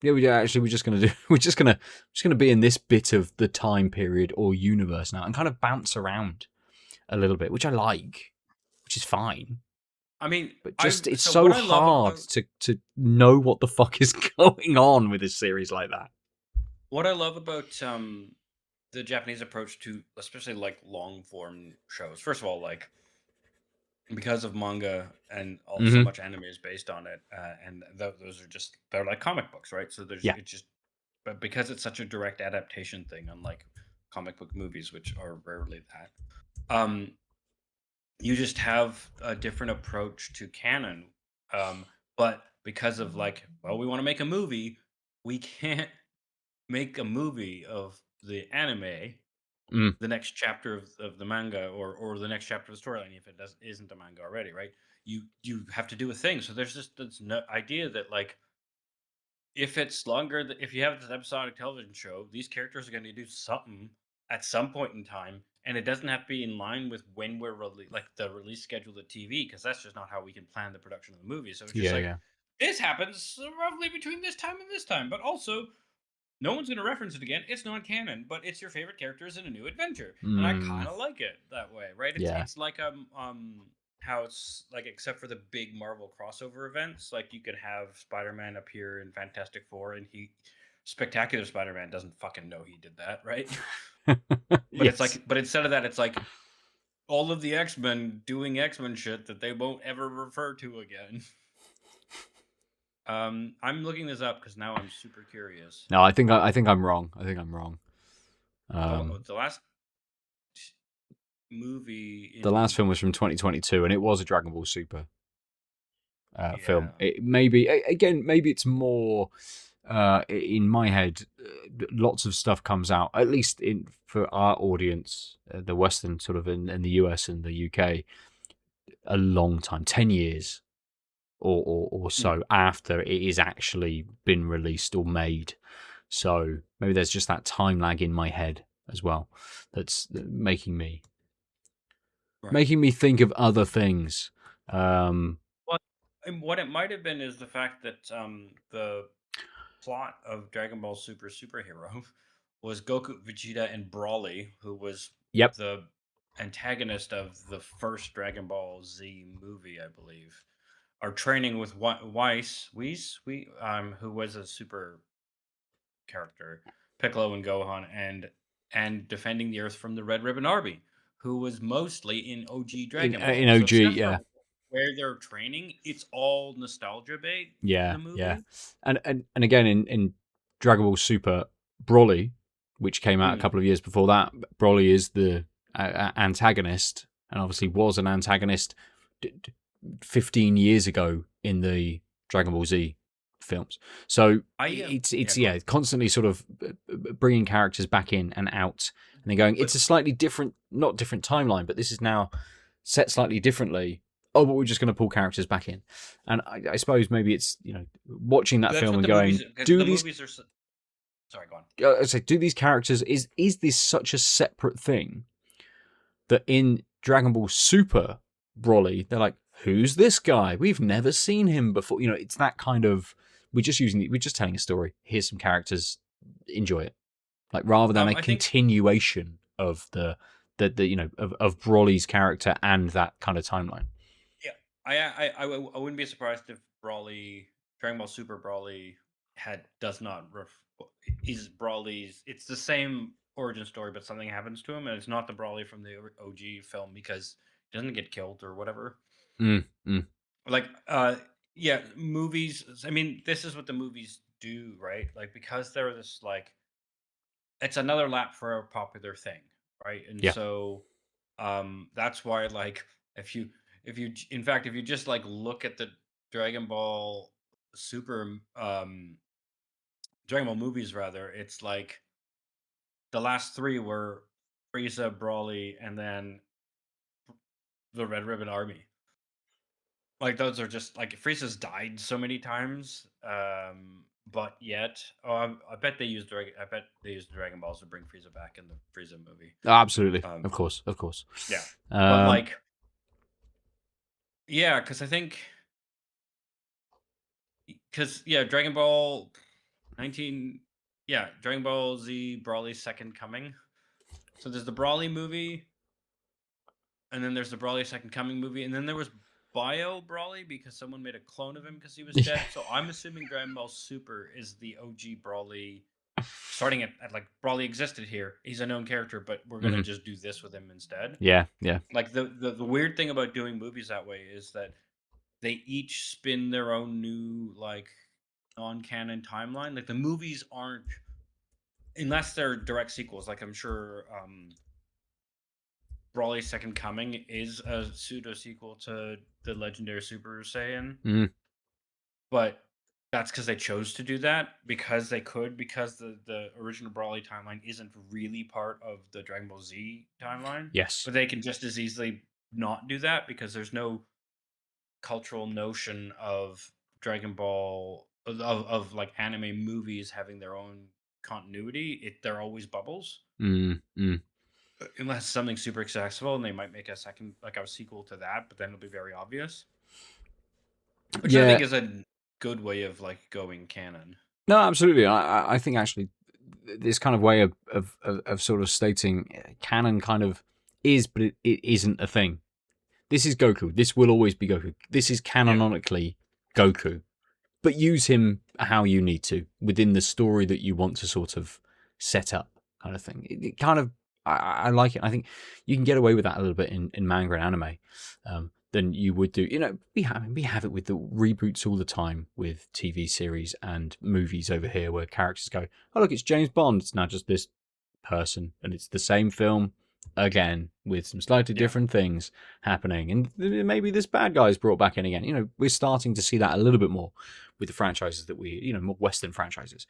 Yeah, we're just gonna be in this bit of the time period or universe now, and kind of bounce around a little bit, which I like, which is fine. I mean, but it's so hard to know what the fuck is going on with a series like that. What I love about the Japanese approach to, especially like long form shows, first of all, like because of manga and so much anime is based on it, and those are they're like comic books, right? So but because it's such a direct adaptation thing, unlike comic book movies, which are rarely that, you just have a different approach to canon. But because of we want to make a movie, we can't make a movie of the anime. The next chapter of the manga or the next chapter of the storyline, if it isn't a manga already, right? You have to do a thing. So there's this no idea that if it's longer, if you have this episodic television show, these characters are going to do something at some point in time, and it doesn't have to be in line with when we're the release schedule of TV, because that's just not how we can plan the production of the movie. So it's just this happens roughly between this time and this time, but also no one's going to reference it again. It's not canon, but it's your favorite characters in a new adventure, and I kind of like it that way, right? It's like how it's like, except for the big Marvel crossover events, like you could have Spider-Man appear in Fantastic Four, and Spectacular Spider-Man doesn't fucking know he did that, right? But but instead of that, it's like all of the X-Men doing X-Men shit that they won't ever refer to again. I'm looking this up because now I'm super curious. No, I think I'm wrong. The last movie, the last film was from 2022, and it was a Dragon Ball Super film. Maybe it's more in my head. Lots of stuff comes out, at least for our audience, the Western sort of in the US and the UK, a long time, 10 years. Or so after it is actually been released or made. So maybe there's just that time lag in my head as well that's making me think of other things. Well, what it might have been is the fact that the plot of Dragon Ball Super Superhero was Goku, Vegeta, and Broly, who was the antagonist of the first Dragon Ball Z movie, I believe, are training with Whis, who was a super character, Piccolo and Gohan, and defending the Earth from the Red Ribbon Army, who was mostly in OG Dragon Ball. In OG, where they're training, it's all nostalgia bait. The movie. And again in Dragon Ball Super, Broly, which came out a couple of years before that, Broly is the antagonist, and obviously was an antagonist 15 years ago in the Dragon Ball Z films. So it's constantly sort of bringing characters back in and out, and then going, it's a slightly different, not different timeline, but this is now set slightly differently. Oh, but we're just going to pull characters back in. And I suppose maybe it's, watching that film and going, sorry, go on. I say, do these characters, is this such a separate thing that in Dragon Ball Super Broly, they're like, who's this guy? We've never seen him before. It's that kind of, we're just telling a story. Here's some characters, enjoy it. Like, rather than a continuation of of Broly's character and that kind of timeline. Yeah, I wouldn't be surprised if Dragon Ball Super Broly does not is Brawly's. It's the same origin story, but something happens to him, and it's not the Brawly from the OG film because he doesn't get killed or whatever. Like, yeah, movies. I mean, this is what the movies do, right? Like, because they're this like, it's another lap for a popular thing, right? And Yeah. so, that's why, like, in fact, if you just like look at the Dragon Ball Super, Dragon Ball movies, rather, it's like the last three were Frieza, Brawly, and then the Red Ribbon Army. Like those are just like Frieza's died so many times, but yet, I bet they used Dragon Balls to bring Frieza back in the Frieza movie. Oh, absolutely, of course. Yeah, but like, yeah, because Dragon Ball 19, Dragon Ball Z Brawly's Second Coming. So there's the Brawly movie, and then there's the Brawly Second Coming movie, and then there was Bio Brawly because someone made a clone of him because he was dead. So I'm assuming Dragon Ball Super is the OG Brawly, starting at like Brawly existed here. He's a known character, but we're gonna just do this with him instead. Yeah. Like the weird thing about doing movies that way is that they each spin their own new like non-canon timeline. Like the movies aren't, unless they're direct sequels. Like I'm sure Brawly's Second Coming is a pseudo sequel to the legendary Super Saiyan, but that's because they chose to do that because they could, because the original Brawly timeline isn't really part of the Dragon Ball Z timeline. Yes, but they can just as easily not do that because there's no cultural notion of Dragon Ball of like anime movies having their own continuity. They're always bubbles. Unless something super accessible, and they might make a second, like a sequel to that, but then it'll be very obvious. Which I think is a good way of like going canon. No, absolutely. I think actually this kind of way of sort of stating canon kind of is, but it isn't a thing. This is Goku. This will always be Goku. This is canonically Goku. But use him how you need to within the story that you want to sort of set up, kind of thing. It kind of, I like it. I think you can get away with that a little bit in manga and anime than you would do. You know, we have it with the reboots all the time with TV series and movies over here where characters go, oh look, it's James Bond. It's now just this person, and it's the same film again with some slightly different things happening, and maybe this bad guy's brought back in again. You know, we're starting to see that a little bit more with the franchises that more Western franchises.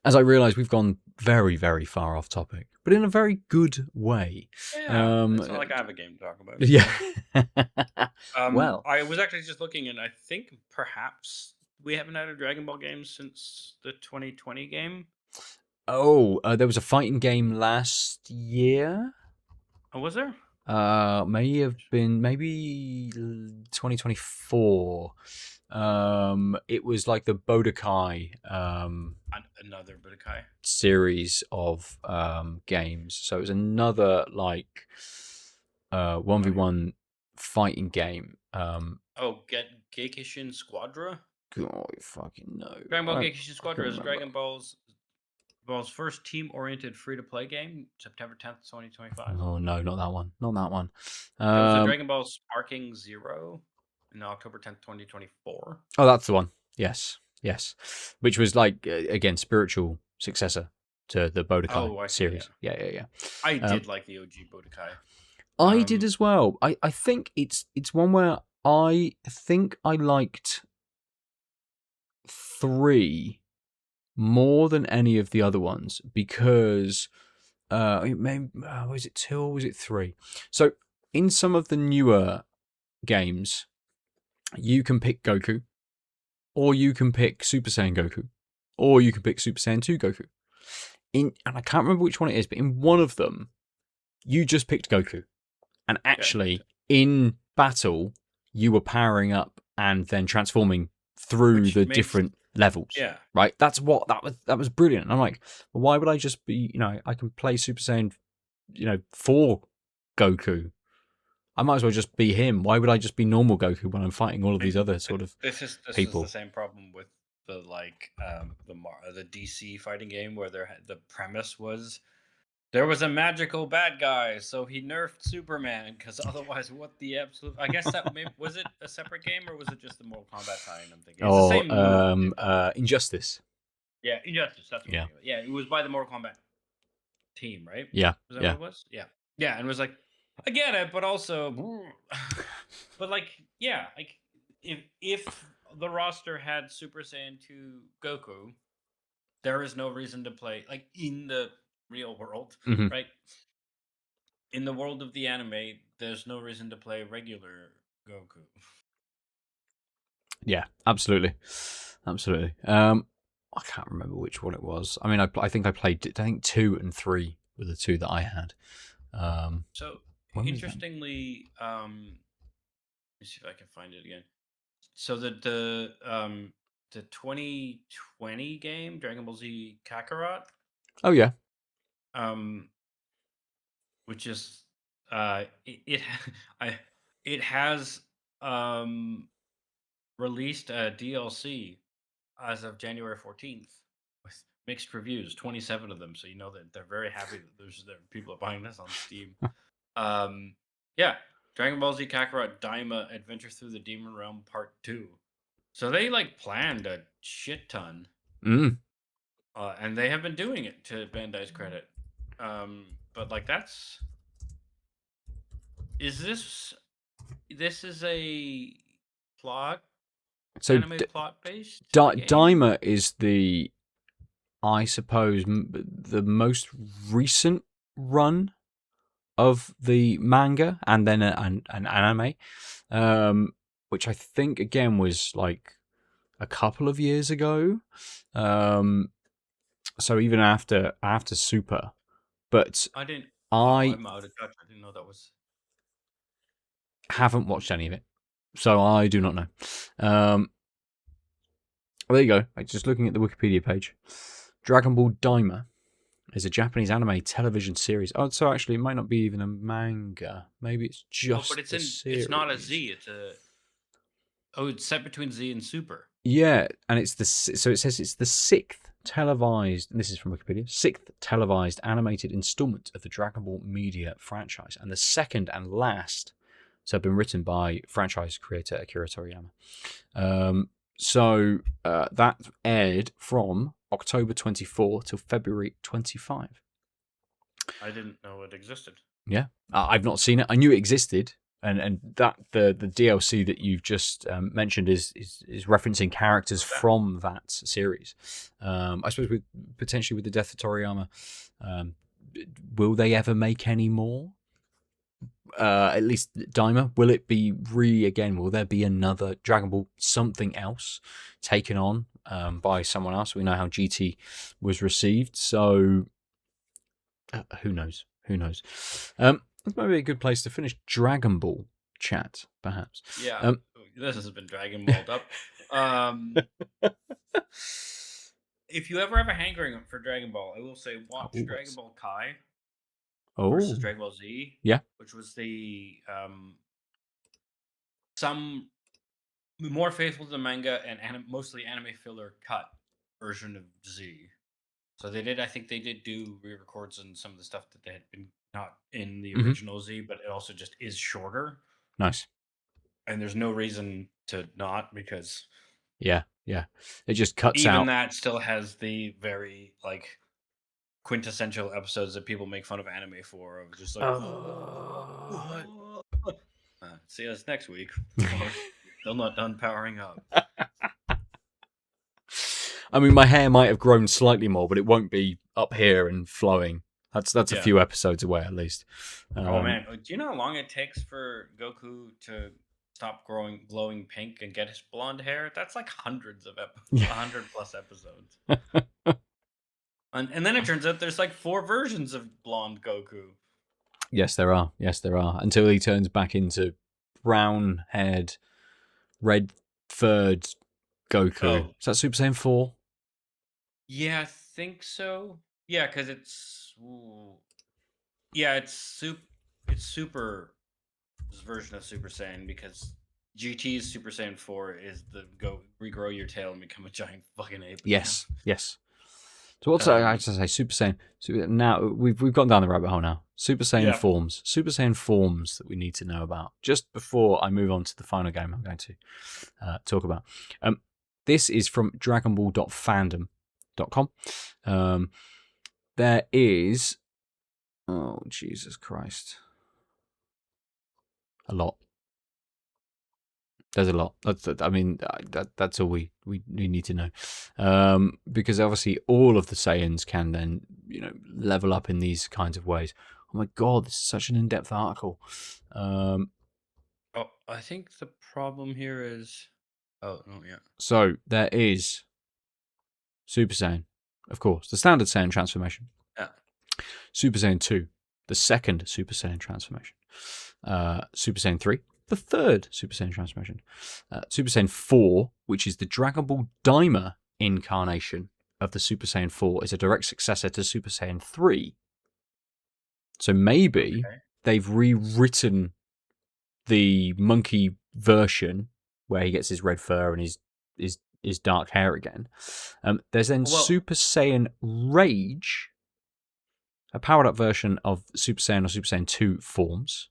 As I realise, we've gone very, very far off topic, but in a very good way. Yeah, it's not like I have a game to talk about. Yeah. Well, I was actually just looking, and I think perhaps we haven't had a Dragon Ball game since the 2020 game. Oh, there was a fighting game last year. Oh, was there? May have been maybe 2024. It was like the Budokai another Budokai series of games. So it was another like 1v1 fighting game. Geikishin Squadra? God, fucking no. Dragon Ball Geikishin Squadra is Dragon Ball's first team-oriented free-to-play game, September 10th, 2025. Oh no, not that one. Not that one. There was a Dragon Ball Sparking Zero in October 10th, 2024. Oh, that's the one. Yes. Which was like again spiritual successor to the Budokai series. Yeah. I did like the OG Budokai. I did as well. I think it's one where I think I liked 3 more than any of the other ones because was it 2 or was it 3? So in some of the newer games, you can pick Goku, or you can pick Super Saiyan Goku, or you can pick Super Saiyan 2 Goku. And I can't remember which one it is, but in one of them, you just picked Goku. And actually, in battle, you were powering up and then transforming through the different levels. Yeah. Right? That was brilliant. And I'm like, well, why would I just be, I can play Super Saiyan, 4 Goku. I might as well just be him. Why would I just be normal Goku when I'm fighting all of these other sort of people? This is the same problem with the DC fighting game where the premise was there was a magical bad guy, so he nerfed Superman because otherwise, what the absolute? I guess that was it a separate game or was it just the Mortal Kombat tie-in? I'm thinking it's the same movie. Injustice. Yeah, Injustice. That's what Yeah. Yeah, it was by the Mortal Kombat team, right? Yeah. Was that what it was? Yeah. Yeah, and it was like, I get it, but also, but like, yeah, like if the roster had Super Saiyan 2 Goku, there is no reason to play like in the real world, Mhm. right? In the world of the anime, there's no reason to play regular Goku. Yeah, absolutely. I can't remember which one it was. I mean, I think I played. I think 2 and 3 were the two that I had. So interestingly, let me see if I can find it again. So the 2020 game Dragon Ball Z Kakarot. Oh yeah. Which is it has released a DLC as of January 14th with mixed reviews, 27 of them. So you know that they're very happy that there are people are buying this on Steam. Yeah, Dragon Ball Z Kakarot Daima Adventure Through the Demon Realm Part 2. So they like planned a shit ton. And they have been doing it, to Bandai's credit. But like this is a plot anime plot based Daima is the, I suppose, the most recent run of the manga and then an anime, which I think again was like a couple of years ago. So even after Super, but I'm out of touch. I didn't know that was. Haven't watched any of it, so I do not know. There you go. Just looking at the Wikipedia page, Dragon Ball Daima is a Japanese anime television series. Oh, so actually, it might not be even a manga. Maybe it's just. But it's not a Z. It's a. Oh, it's set between Z and Super. Yeah, and it says it's the sixth televised. And this is from Wikipedia. Sixth televised animated installment of the Dragon Ball media franchise, and the second and last. So, been written by franchise creator Akira Toriyama. So that aired from October 24 till February 25. I didn't know it existed. Yeah, I've not seen it. I knew it existed, and that the DLC that you've just mentioned is referencing characters from that series. I suppose potentially with the death of Toriyama, will they ever make any more? At least Daima, will it be again? Will there be another Dragon Ball something else taken on by someone else? We know how GT was received, so who knows? This might be a good place to finish Dragon Ball chat, perhaps. Yeah, this has been Dragon Balled up. If you ever have a hankering for Dragon Ball, I will say watch Dragon Ball Kai. Versus Dragon Ball Z. Yeah. Which was the some more faithful to the manga and mostly anime filler cut version of Z. So I think they did do re-records on some of the stuff that they had been not in the original Z, but it also just is shorter. Nice. And there's no reason to not, because yeah, it just cuts out. Even that still has the very like quintessential episodes that people make fun of anime for, of just like see us next week. Still not done powering up. I mean, my hair might have grown slightly more, but it won't be up here and flowing. That's a few episodes away at least. Oh man, do you know how long it takes for Goku to stop glowing pink and get his blonde hair? That's like hundreds of 100 plus episodes. And then it turns out there's like 4 versions of blonde Goku. Yes, there are. Until he turns back into brown-haired, red-furred Goku. Oh. Is that Super Saiyan 4? Yeah, I think so. Yeah, because it's... Yeah, it's Super's version of Super Saiyan, because GT's Super Saiyan 4 is the go regrow your tail and become a giant fucking ape. Yes. So what's I have to say? Super Saiyan. Now we've gone down the rabbit hole now. Super Saiyan forms. Super Saiyan forms that we need to know about. Just before I move on to the final game, I'm going to talk about. This is from DragonBall.fandom.com. There is, oh Jesus Christ, a lot. There's a lot. That's all we need to know, because obviously all of the Saiyans can then level up in these kinds of ways. Oh my god, this is such an in-depth article. I think the problem here is. Oh no, yeah. So there is Super Saiyan, of course, the standard Saiyan transformation. Yeah. Super Saiyan 2, the second Super Saiyan transformation. Super Saiyan 3. The third Super Saiyan transformation. Super Saiyan 4, which is the Dragon Ball Daima incarnation of the Super Saiyan 4, is a direct successor to Super Saiyan 3. So maybe they've rewritten the monkey version where he gets his red fur and his dark hair again. There's then Super Saiyan Rage, a powered up version of Super Saiyan or Super Saiyan 2 forms.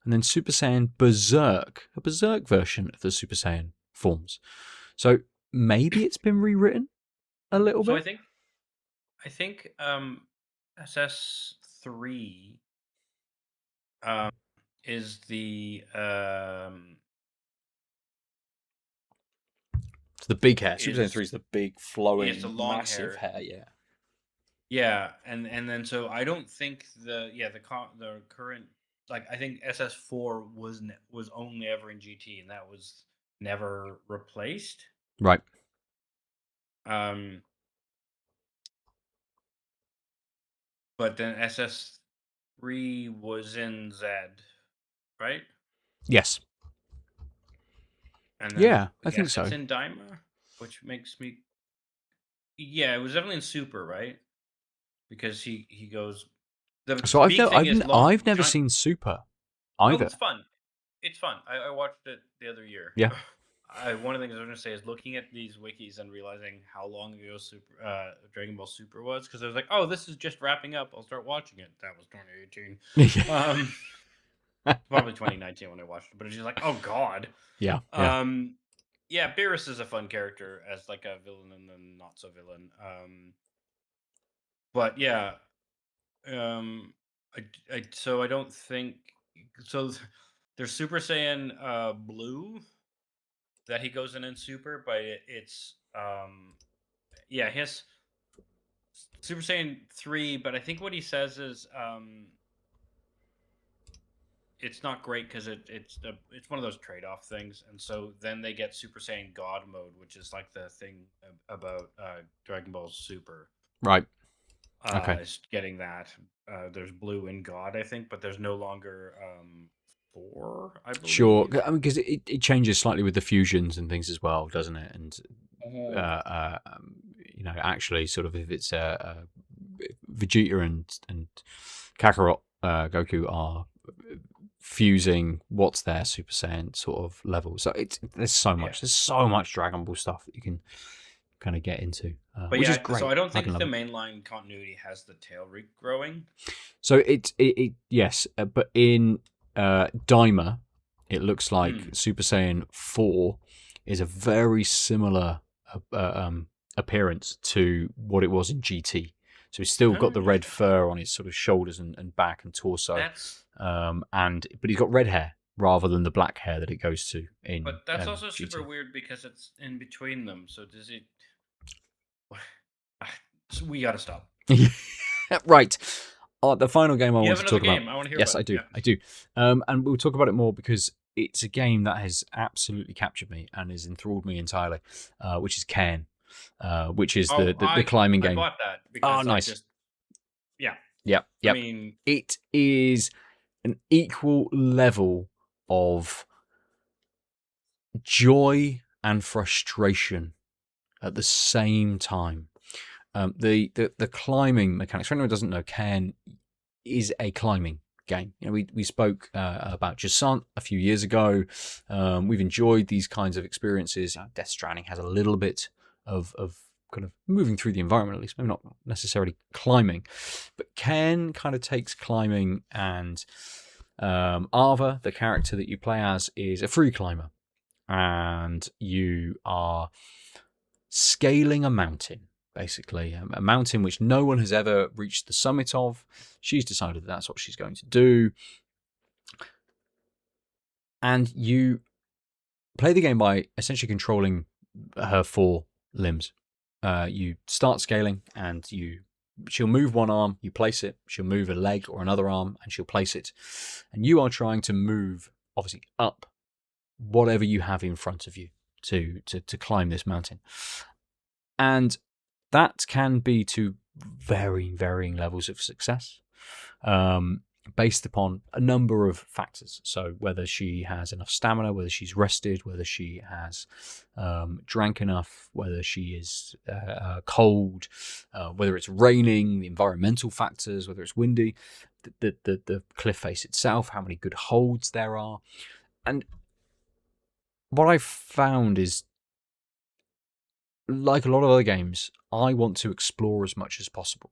And then Super Saiyan Berserk, a Berserk version of the Super Saiyan forms. So maybe it's been rewritten a little bit. I think SS3 is the it's the big hair. Super Saiyan 3 is the big flowing, massive hair. Yeah, and then so I don't think the current. Like, I think SS4 was only ever in GT, and that was never replaced. Right. But then SS3 was in Z, right? Yes. And then, I think so. It's in Daima, which makes me. Yeah, it was definitely in Super, right? Because he goes. So I've never seen Super either. Oh, it's fun. It's fun. I watched it the other year. Yeah. One of the things I was going to say is looking at these wikis and realizing how long ago Dragon Ball Super was, because I was like, oh, this is just wrapping up. I'll start watching it. That was 2018. Probably 2019 when I watched it, but it's just like, oh god. Yeah. Yeah, Beerus is a fun character as like a villain and then not so villain. But yeah, so I don't think so. There's Super Saiyan Blue that he goes in Super, but it's his Super Saiyan 3. But I think what he says is it's not great because it's one of those trade-off things, and so then they get Super Saiyan God mode, which is like the thing about Dragon Ball Super. Right. Okay. Getting that. There's Blue in God, I think, but there's no longer 4, I believe. Sure, I mean, because it changes slightly with the fusions and things as well, doesn't it? And actually, sort of, if it's Vegeta and Kakarot, Goku are fusing what's their Super Saiyan sort of level. So there's so much Dragon Ball stuff that you can kind of get into, which is great. So I don't think the mainline continuity has the tail regrowing. So it yes, but in Daima, it looks like Super Saiyan 4 is a very similar appearance to what it was in GT. So he's still got the red fur on his sort of shoulders and back and torso. But he's got red hair rather than the black hair that it goes to in. But that's also GT. Super weird because it's in between them. So does it? So we gotta stop. Right. The final game I want to talk about. I want to hear yes, about I do. Yeah. I do. And we'll talk about it more because it's a game that has absolutely captured me and has enthralled me entirely, which is Cairn, which is the climbing game. I bought that because nice. Yeah. I mean, it is an equal level of joy and frustration at the same time. The climbing mechanics. For anyone who doesn't know, Cairn is a climbing game. We spoke about Jusant a few years ago. We've enjoyed these kinds of experiences. Death Stranding has a little bit of kind of moving through the environment, at least maybe not necessarily climbing, but Cairn kind of takes climbing, and Ava, the character that you play as, is a free climber, and you are scaling a mountain, basically a mountain which no one has ever reached the summit of. She's decided that that's what she's going to do, and you play the game by essentially controlling her 4 limbs. You start scaling, and she'll move one arm, you place it. She'll move a leg or another arm, and she'll place it. And you are trying to move, obviously, up whatever you have in front of you to climb this mountain. And that can be to very varying levels of success, based upon a number of factors. So whether she has enough stamina, whether she's rested, whether she has drank enough, whether she is cold, whether it's raining, the environmental factors, whether it's windy, the cliff face itself, how many good holds there are. And what I've found is, like a lot of other games, I want to explore as much as possible.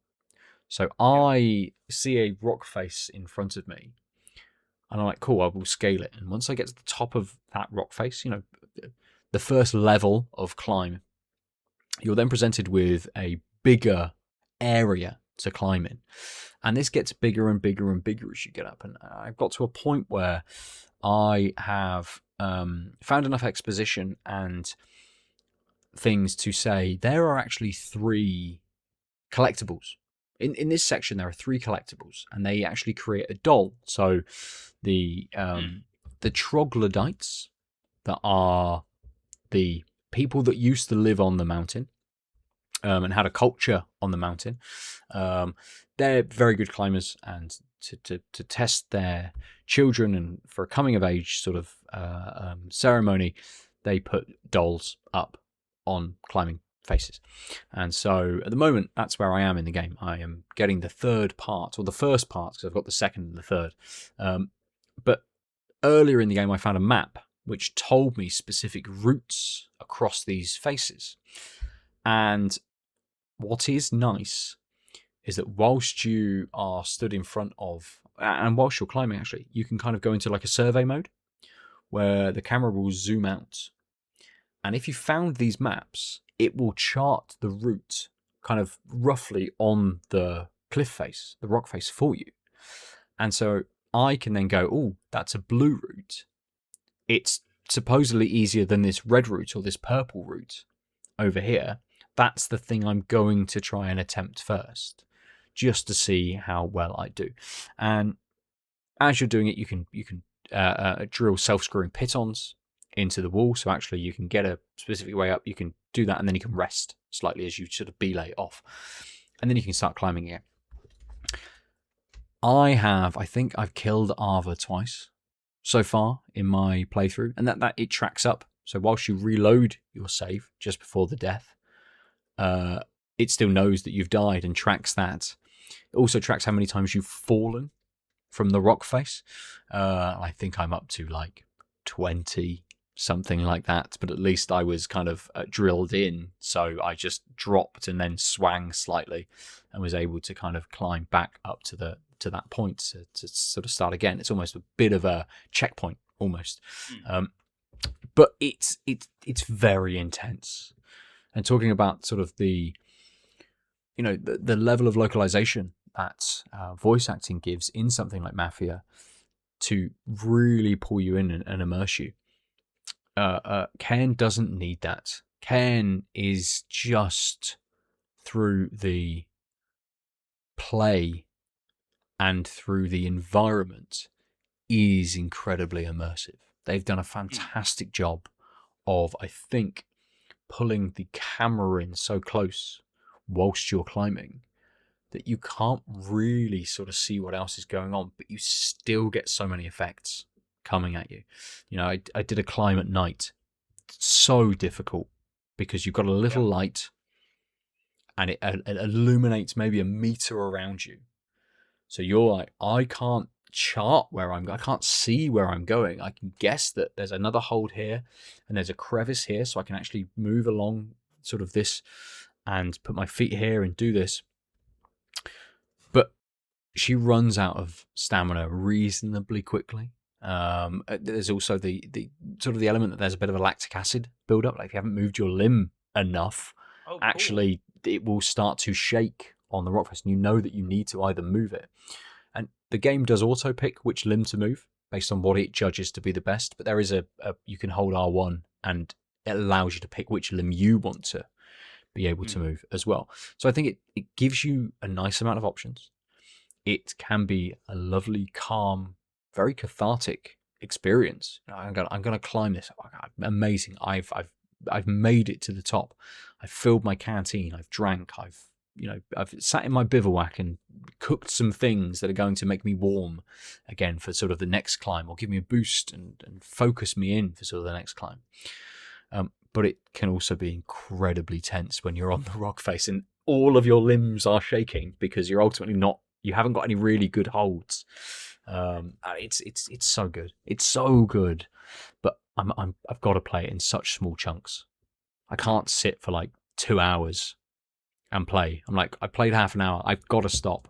So I see a rock face in front of me, and I'm like, cool, I will scale it. And once I get to the top of that rock face, the first level of climb, you're then presented with a bigger area to climb in. And this gets bigger and bigger and bigger as you get up. And I've got to a point where I have found enough exposition and things to say there are actually 3 collectibles. In this section, there are 3 collectibles, and they actually create a doll. So the troglodytes, that are the people that used to live on the mountain and had a culture on the mountain, they're very good climbers, and to test their children and for a coming of age sort of ceremony, they put dolls up on climbing faces. And so at the moment, that's where I am in the game. I am getting the 3rd part, or the first part, because I've got the 2nd and the 3rd. But earlier in the game, I found a map which told me specific routes across these faces. And what is nice is that whilst you are stood in front of, and whilst you're climbing, actually, you can kind of go into like a survey mode where the camera will zoom out. And if you found these maps, it will chart the route kind of roughly on the cliff face, the rock face for you. And so I can then go, oh, that's a blue route. It's supposedly easier than this red route or this purple route over here. That's the thing I'm going to try and attempt first, just to see how well I do. And as you're doing it, you can drill self-screwing pitons into the wall. So actually you can get a specific way up, you can do that, and then you can rest slightly as you sort of belay off. And then you can start climbing again. I think I've killed Ava twice so far in my playthrough, and that it tracks up. So whilst you reload your save just before the death, it still knows that you've died and tracks that. It also tracks how many times you've fallen from the rock face. I think I'm up to like 20, something like that, but at least I was kind of drilled in, so I just dropped and then swang slightly and was able to kind of climb back up to that point to sort of start again. It's almost a bit of a checkpoint almost. But it's very intense. And talking about sort of the level of localization that voice acting gives in something like Mafia to really pull you in and immerse you, Cairn doesn't need that. Cairn is just through the play and through the environment is incredibly immersive. They've done a fantastic job of, I think, pulling the camera in so close whilst you're climbing that you can't really sort of see what else is going on, but you still get so many effects coming at you. I did a climb at night. It's so difficult because you've got a little light and it illuminates maybe a meter around you. So you're like, I can't chart where I can't see where I'm going. I can guess that there's another hold here and there's a crevice here, so I can actually move along sort of this and put my feet here and do this. But she runs out of stamina reasonably quickly. There's also the sort of the element that there's a bit of a lactic acid buildup. Like if you haven't moved your limb enough, actually it will start to shake on the rock face, and you know that you need to either move it. And the game does auto pick which limb to move based on what it judges to be the best. But there is a you can hold R1 and it allows you to pick which limb you want to be able to move as well. So I think it gives you a nice amount of options. It can be a lovely, calm, very cathartic experience. I'm gonna climb this. Amazing. I've made it to the top. I've filled my canteen. I've drank. I've sat in my bivouac and cooked some things that are going to make me warm again for sort of the next climb, or give me a boost and focus me in for sort of the next climb. But it can also be incredibly tense when you're on the rock face and all of your limbs are shaking because you're ultimately you haven't got any really good holds. It's so good. It's so good. But I've got to play it in such small chunks. I can't sit for like 2 hours and play. I'm like, I played half an hour. I've got to stop.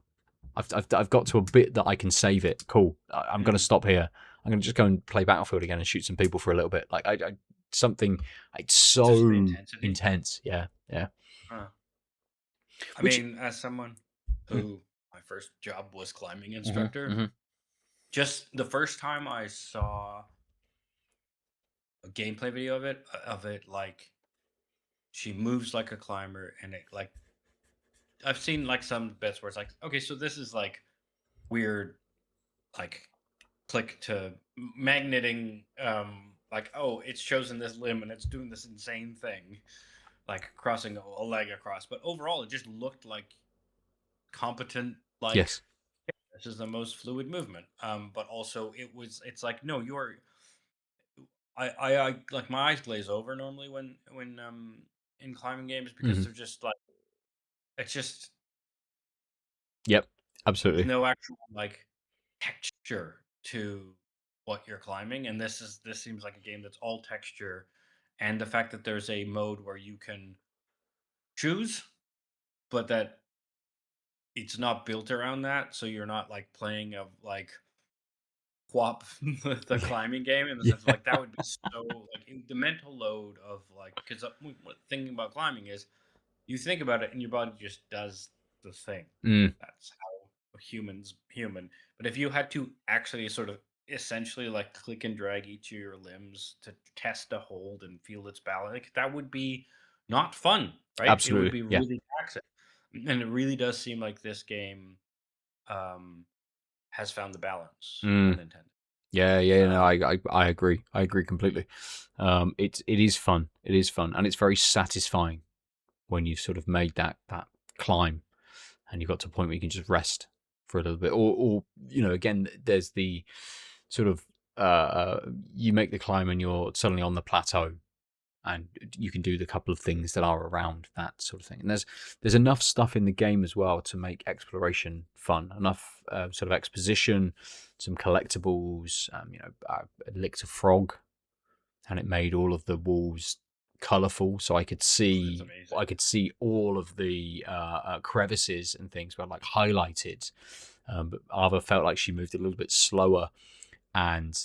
I've got to a bit that I can save it. Cool. I'm going to stop here. I'm going to just go and play Battlefield again and shoot some people for a little bit. Like it's so intense. Yeah. Huh. I mean, as someone who my first job was climbing instructor, just the first time I saw a gameplay video of it, like she moves like a climber, and it like I've seen like some bits where it's like, okay, so this is like weird, like click to magneting, like, oh, it's chosen this limb and it's doing this insane thing, like crossing a leg across. But overall, it just looked like competent. Like, yes, this is the most fluid movement. But also it's like, no, you're. I like my eyes glaze over normally when in climbing games because they're just like, it's just. Yep, absolutely. No actual like texture to what you're climbing, and this seems like a game that's all texture, and the fact that there's a mode where you can choose, but that it's not built around that, so you're not like playing a like QWOP the climbing game in the sense of like that would be so like the mental load of like, because thinking about climbing is you think about it and your body just does the thing. That's how human. But if you had to actually sort of essentially like click and drag each of your limbs to test a hold and feel its balance, like, that would be not fun, right? Absolutely. It would be really taxing. And it really does seem like this game has found the balance on Nintendo. Yeah, no, I agree. I agree completely. It is fun. It is fun, and it's very satisfying when you've sort of made that climb, and you've got to a point where you can just rest for a little bit, or again, there's the sort of you make the climb and you're suddenly on the plateau, and you can do the couple of things that are around that sort of thing. And there's enough stuff in the game as well to make exploration fun. Enough sort of exposition, some collectibles. I licked a frog, and it made all of the walls colorful, so I could see all of the crevices and things were like highlighted. But Ava felt like she moved a little bit slower, and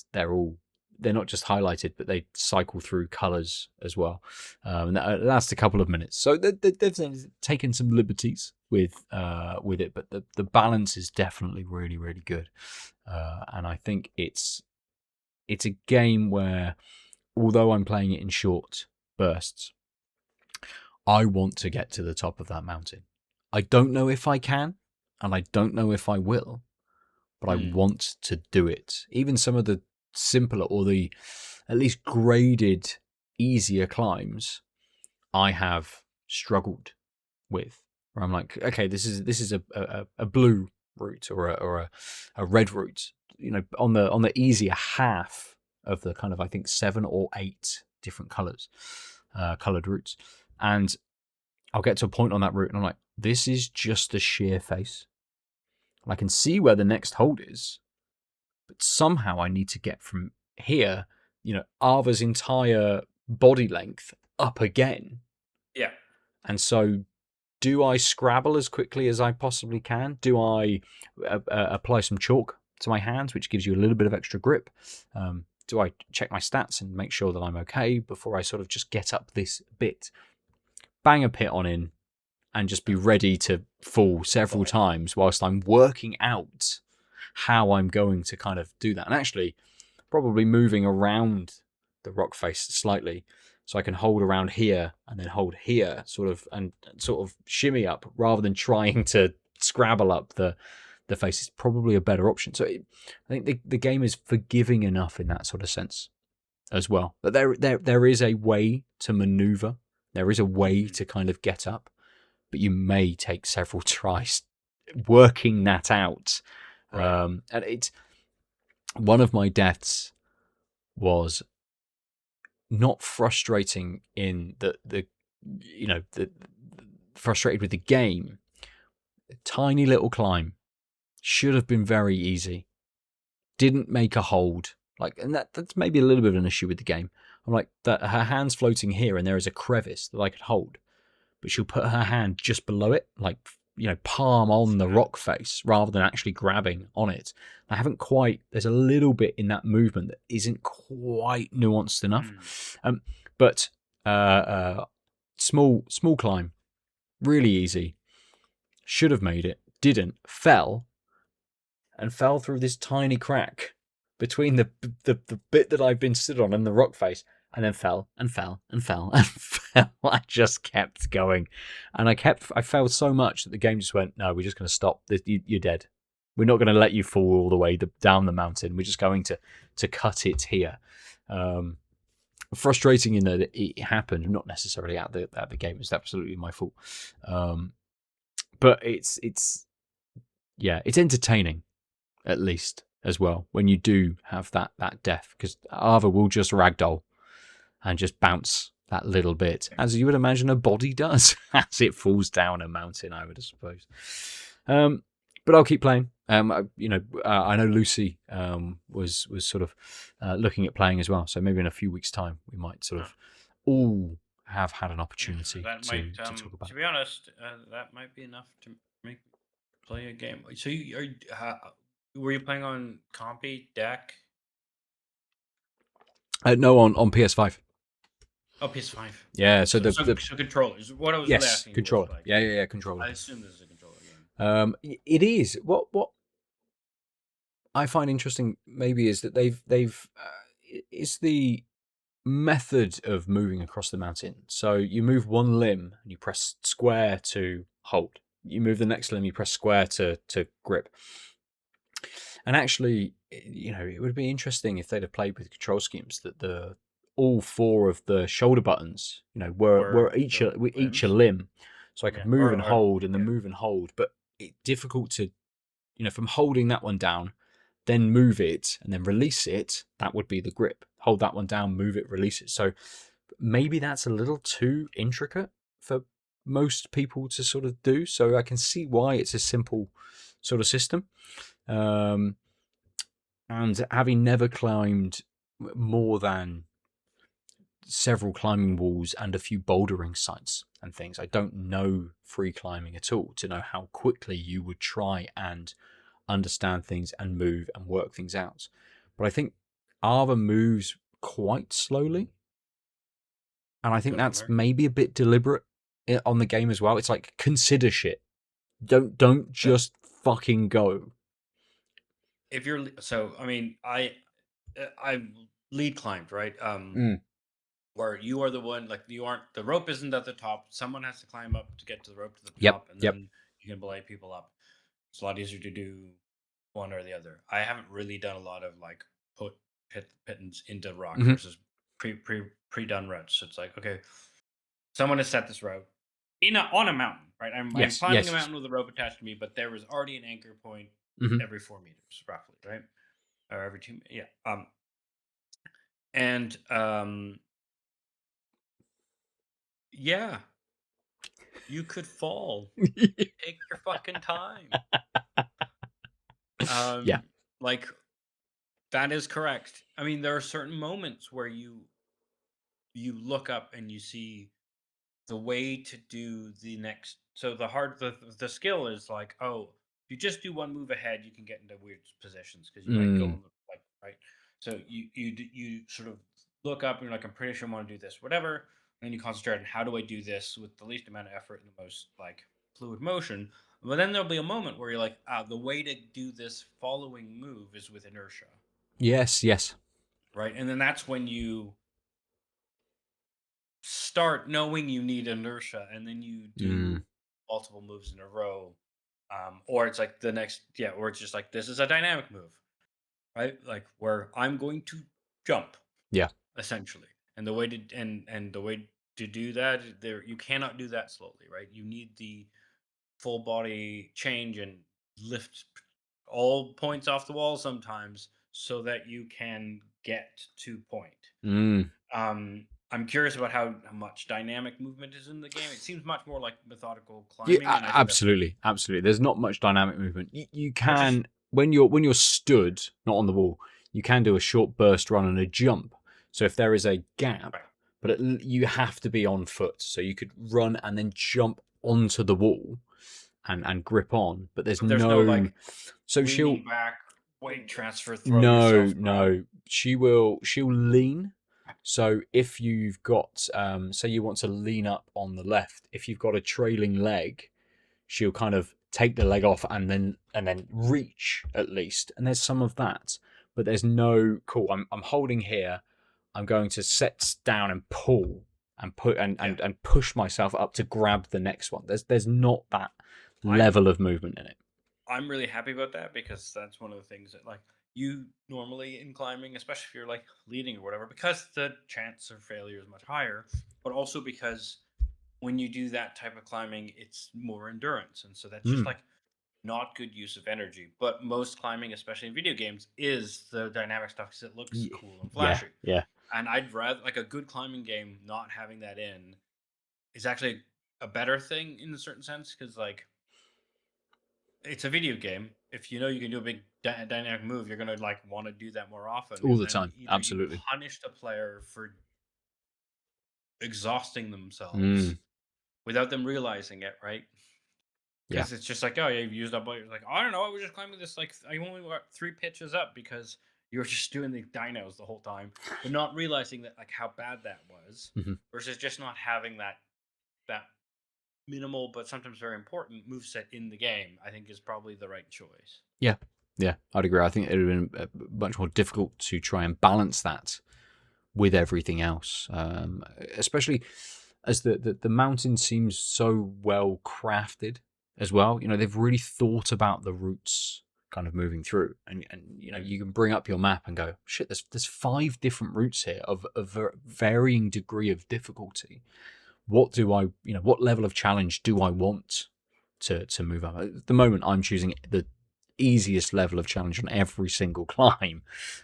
they're not just highlighted, but they cycle through colors as well. And that lasts a couple of minutes. So they've taken some liberties with it, but the balance is definitely really, really good. And I think it's a game where, although I'm playing it in short bursts, I want to get to the top of that mountain. I don't know if I can, and I don't know if I will, but I want to do it. Even some of the simpler or the at least graded easier climbs I have struggled with, where I'm like, okay, this is a blue route or a red route, on the easier half of the kind of, I think, 7 or 8 different colored routes, and I'll get to a point on that route and I'm like, this is just a sheer face. I can see where the next hold is, but somehow I need to get from here, Arva's entire body length up again. Yeah. And so, do I scrabble as quickly as I possibly can? Do I apply some chalk to my hands, which gives you a little bit of extra grip? Do I check my stats and make sure that I'm okay before I sort of just get up this bit? Bang a pit on in and just be ready to fall several times whilst I'm working out how I'm going to kind of do that. And actually, probably moving around the rock face slightly so I can hold around here and then hold here and sort of shimmy up rather than trying to scrabble up the face is probably a better option. So I think the game is forgiving enough in that sort of sense as well. But there is a way to maneuver. There is a way to kind of get up, but you may take several tries working that out. Right. And it's one of my deaths was not frustrating in the frustrated with the game. A tiny little climb should have been very easy. Didn't make a hold. And that's maybe a little bit of an issue with the game. I'm like, that her hand's floating here and there is a crevice that I could hold. But she'll put her hand just below it, palm on the rock face rather than actually grabbing on it. I haven't quite, there's a little bit in that movement that isn't quite nuanced enough. But small climb, really easy. Should have made it, didn't, fell through this tiny crack between the bit that I've been stood on and the rock face. And then fell and fell and fell and fell. I just kept going. And I failed so much that the game just went, no, we're just going to stop. You're dead. We're not going to let you fall all the way down the mountain. We're just going to cut it here. Frustrating in that it happened, not necessarily at the game. It's absolutely my fault. But it's entertaining, at least, as well, when you do have that death. Because Ava will just ragdoll and just bounce that little bit, as you would imagine a body does as it falls down a mountain, I would suppose. But I'll keep playing. I know Lucy was sort of looking at playing as well, so maybe in a few weeks' time we might sort of all have had an opportunity to talk about. To be honest, that might be enough to make play a game. So were you playing on Compy deck? No, on PS5. Oh, PS5. Yeah, so controllers. What I was asking. Controller. Yeah, controller. I assume this is a controller game. It is. What I find interesting maybe is that they've it's the method of moving across the mountain. So you move one limb and you press square to hold. You move the next limb, you press square to grip. And actually, it would be interesting if they'd have played with control schemes that all four of the shoulder buttons, were each a limb, so I could move and hold and then move and hold. But it's difficult to, from holding that one down, then move it and then release it. That would be the grip. Hold that one down, move it, release it. So maybe that's a little too intricate for most people to sort of do. So I can see why it's a simple sort of system. And having never climbed more than several climbing walls and a few bouldering sites and things, I don't know free climbing at all to know how quickly you would try and understand things and move and work things out. But I think Ava moves quite slowly, and I think that's maybe a bit deliberate on the game as well. It's like, consider shit. Don't just fucking go. If you're I lead climbed, right? Where you are the one, the rope isn't at the top. Someone has to climb up to get to the rope to the top, and then you can belay people up. It's a lot easier to do one or the other. I haven't really done a lot of put pittance into rock versus pre-done routes. So it's like, okay, someone has set this route on a mountain, right? I'm climbing a mountain with a rope attached to me, but there was already an anchor point every 4 meters, roughly, right? Or every 2, you could fall. Take your fucking time. That is correct. I mean, there are certain moments where you look up and you see the way to do the next. So the skill is like, oh, if you just do one move ahead, you can get into weird positions because you might go on the, like, right. So you sort of look up and you're like, I'm pretty sure I want to do this, whatever. And then you concentrate on how do I do this with the least amount of effort and the most like fluid motion. But then there'll be a moment where you're like, the way to do this following move is with inertia. Yes. Right. And then that's when you start knowing you need inertia, and then you do multiple moves in a row. Or it's like the next, or it's just like, this is a dynamic move, right? Like where I'm going to jump. Yeah. Essentially. And the way to, and the way to do that, you cannot do that slowly, right? You need the full body change and lift all points off the wall sometimes so that you can get to point. I'm curious about how much dynamic movement is in the game. It seems much more like methodical climbing, Yeah, and I think absolutely. There's not much dynamic movement. You can, when you're stood, not on the wall, you can do a short burst run and a jump. So if there is a gap, but you have to be on foot, so you could run and then jump onto the wall and grip on. But there's no like, so she'll back, weight transfer, throw yourself. No. She'll lean. So if you've got, say you want to lean up on the left, if you've got a trailing leg, she'll kind of take the leg off and then reach at least. And there's some of that, but there's no cool. I'm holding here. I'm going to set down and pull and put and push myself up to grab the next one. There's not that level of movement in it. I'm really happy about that because that's one of the things that, like, you normally in climbing, especially if you're like leading or whatever, because the chance of failure is much higher, but also because when you do that type of climbing, it's more endurance. And so that's just like not good use of energy. But most climbing, especially in video games, is the dynamic stuff because it looks cool and flashy. Yeah. And I'd rather, like, a good climbing game not having that in is actually a better thing in a certain sense because, like, it's a video game. If you know you can do a big dynamic move, you're gonna like want to do that more often. All the time. Absolutely. You punish the player for exhausting themselves without them realizing it, right? Because it's just like, oh yeah, you've used up. You're like, oh, I don't know, I was just climbing this. Like, I only got 3 pitches up because you were just doing the dinos the whole time, but not realizing that, like, how bad that was. Versus just not having that minimal but sometimes very important moveset in the game, I think is probably the right choice. Yeah, I'd agree. I think it would have been much more difficult to try and balance that with everything else, especially as the mountain seems so well crafted as well. You know, they've really thought about the routes kind of moving through, and you know, you can bring up your map and go, shit, there's 5 different routes here of a varying degree of difficulty. What level of challenge do I want to move up? At the moment, I'm choosing the easiest level of challenge on every single climb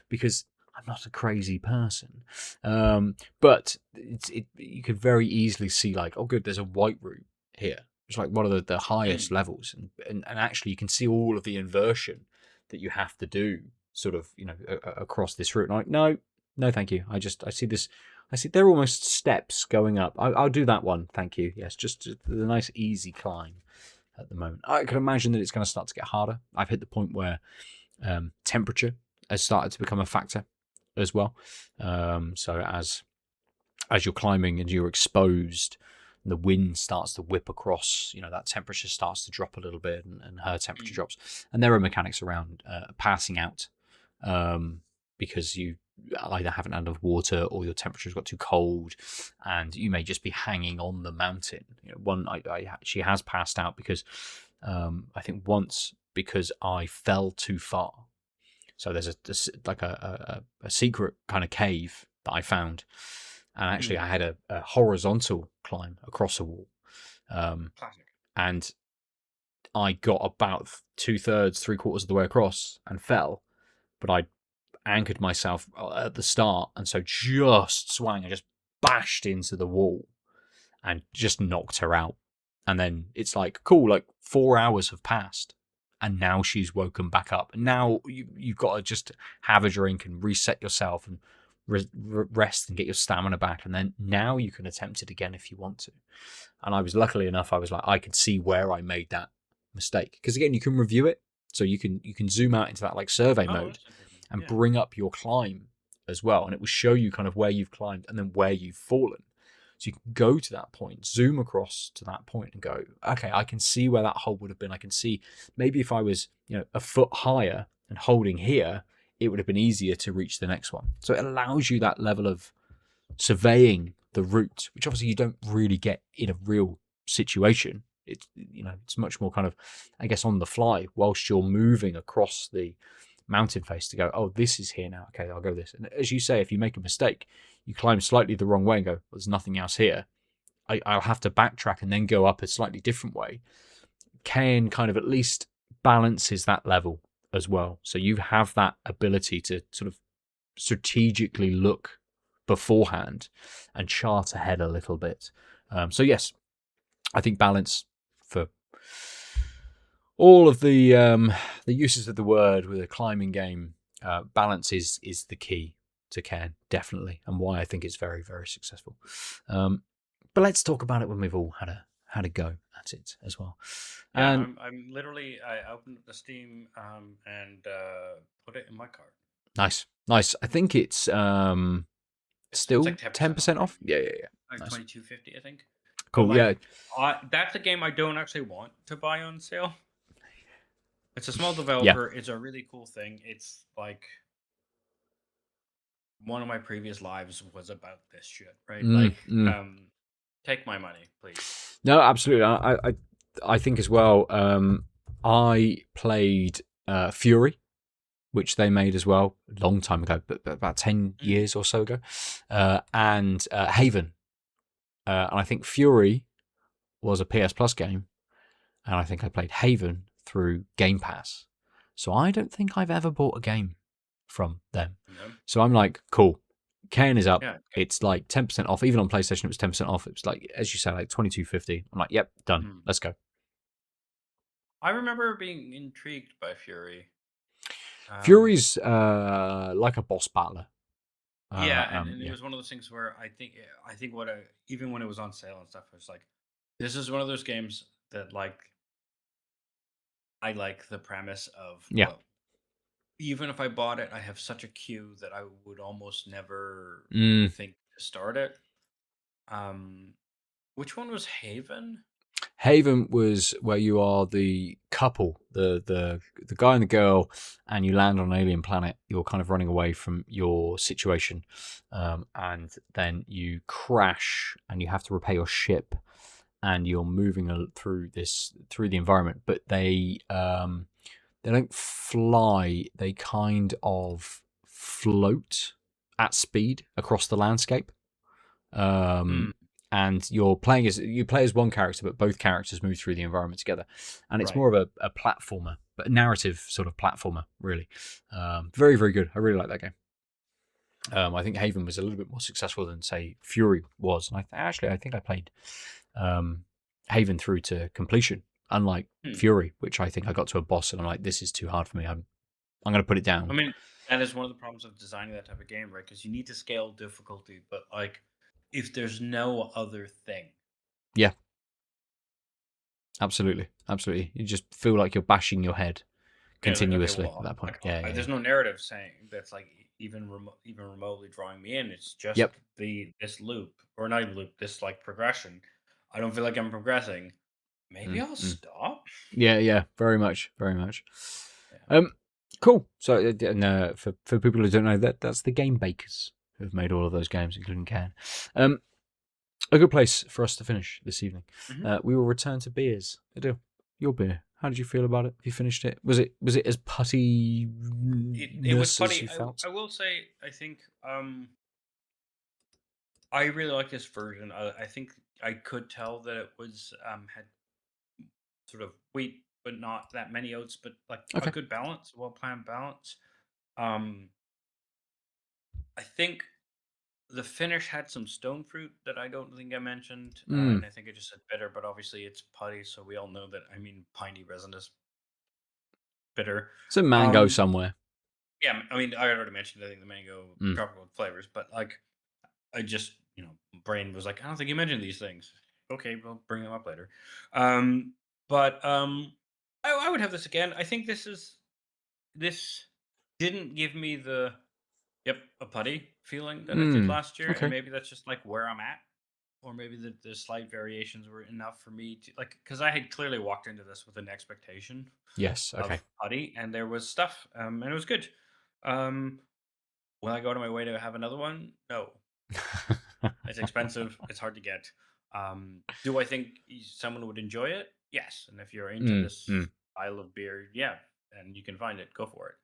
because I'm not a crazy person. But you could very easily see, like, oh, good, there's a white route here. It's like one of the highest levels, and actually you can see all of the inversion that you have to do, sort of, you know, across this route. And I'm like, no, thank you. I see this. I see they're almost steps going up. I'll do that one, thank you. Yes, just the nice easy climb at the moment. I can imagine that it's going to start to get harder. I've hit the point where temperature has started to become a factor as well. So as you're climbing and you're exposed, and the wind starts to whip across, you know, that temperature starts to drop a little bit, and her temperature drops. And there are mechanics around passing out because you either haven't had enough water or your temperature's got too cold, and you may just be hanging on the mountain. You know, she has passed out because I think once because I fell too far. So there's a secret kind of cave that I found, and actually I had a horizontal climb across a wall, and I got about 2/3, 3/4 of the way across and fell, but I anchored myself at the start, and so just swung and just bashed into the wall and just knocked her out. And then it's like, cool, like 4 hours have passed, and now she's woken back up. And now you've got to just have a drink and reset yourself and rest and get your stamina back. And then now you can attempt it again if you want to. And I was luckily enough, I was like, I could see where I made that mistake. Because again, you can review it. So you can zoom out into that like survey mode and bring up your climb as well. And it will show you kind of where you've climbed and then where you've fallen. So you can go to that point, zoom across to that point and go, okay, I can see where that hole would have been. I can see maybe if I was, a foot higher and holding here, it would have been easier to reach the next one. So it allows you that level of surveying the route, which obviously you don't really get in a real situation. It's much more kind of, I guess, on the fly whilst you're moving across the mountain face to go, oh, this is here now. Okay, I'll go this. And as you say, if you make a mistake, you climb slightly the wrong way and go, there's nothing else here. I'll have to backtrack and then go up a slightly different way. Cairn kind of at least balances that level as well. So you have that ability to sort of strategically look beforehand and chart ahead a little bit. So yes, I think balance for all of the uses of the word with a climbing game, balance is the key to Cairn, definitely, and why I think it's very, very successful. But let's talk about it when we've all had a go at it as well. Yeah, I'm literally, I opened up the Steam and put it in my cart. Nice. I think it's still like 10% off. Yeah. Like nice. $22.50, I think. Cool. Like, yeah, that's a game I don't actually want to buy on sale. It's a small developer. Yeah. It's a really cool thing. It's like one of my previous lives was about this shit, right? Take my money, please. No, absolutely. I think as well. I played Fury, which they made as well a long time ago, but about 10 years or so ago, and Haven. And I think Fury was a PS Plus game, and I think I played Haven through Game Pass. So I don't think I've ever bought a game from them. No. So I'm like, cool. Cairn is up. Yeah, okay. It's like 10% off. Even on PlayStation, it was 10% off. It was like, as you say, like $22.50. I'm like, yep, done. Let's go. I remember being intrigued by Fury. Fury's like a boss battler. And it was one of those things where I think even when it was on sale and stuff, I was like, this is one of those games that like I like the premise of well, even if I bought it, I have such a queue that I would almost never think to start it. Which one was Haven? Haven was where you are the couple, the guy and the girl, and you land on an alien planet. You're kind of running away from your situation, and then you crash, and you have to repair your ship, and you're moving through the environment. But they don't fly; they kind of float at speed across the landscape. And you play as one character, but both characters move through the environment together. And it's more of a platformer, but a narrative sort of platformer, really. Very, very good. I really like that game. I think Haven was a little bit more successful than, say, Fury was. And I think I played Haven through to completion, unlike Fury, which I think I got to a boss and I'm like, this is too hard for me. I'm going to put it down. I mean, that is one of the problems of designing that type of game, right? Because you need to scale difficulty, but like, if there's no other thing. Yeah. Absolutely. You just feel like you're bashing your head continuously at that point. There's no narrative saying that's like even remotely drawing me in. It's just this loop, or not even loop, this like progression. I don't feel like I'm progressing. Maybe I'll stop. Yeah. Very much. Yeah. Cool. So for people who don't know, that's the Game Bakers who've made all of those games, including Cairn. A good place for us to finish this evening. We will return to beers. Aadil, your beer. How did you feel about it? Have you finished it? Was it as putty? It was putty. I will say, I think I really like this version. I think I could tell that it was had sort of wheat, but not that many oats, but like a good balance, well-planned balance. I think the finish had some stone fruit that I don't think I mentioned, and I think I just said bitter, but obviously it's putty, so we all know that. I mean, piney resin is bitter. It's a mango somewhere. Yeah, I mean, I already mentioned, I think, the mango tropical flavors, but like, I just, brain was like, I don't think you mentioned these things. Okay, we'll bring them up later. But I would have this again. I think this didn't give me the a putty feeling that it did last year, and Okay. maybe that's just like where I'm at, or maybe the slight variations were enough for me to like, because I had clearly walked into this with an expectation Yes. Okay. of putty, and there was stuff, and it was good. Um, will I go to my way to have another one? No. It's expensive. It's hard to get. Do I think someone would enjoy it? Yes. And if you're into this style of beer, yeah, and you can find it, go for it.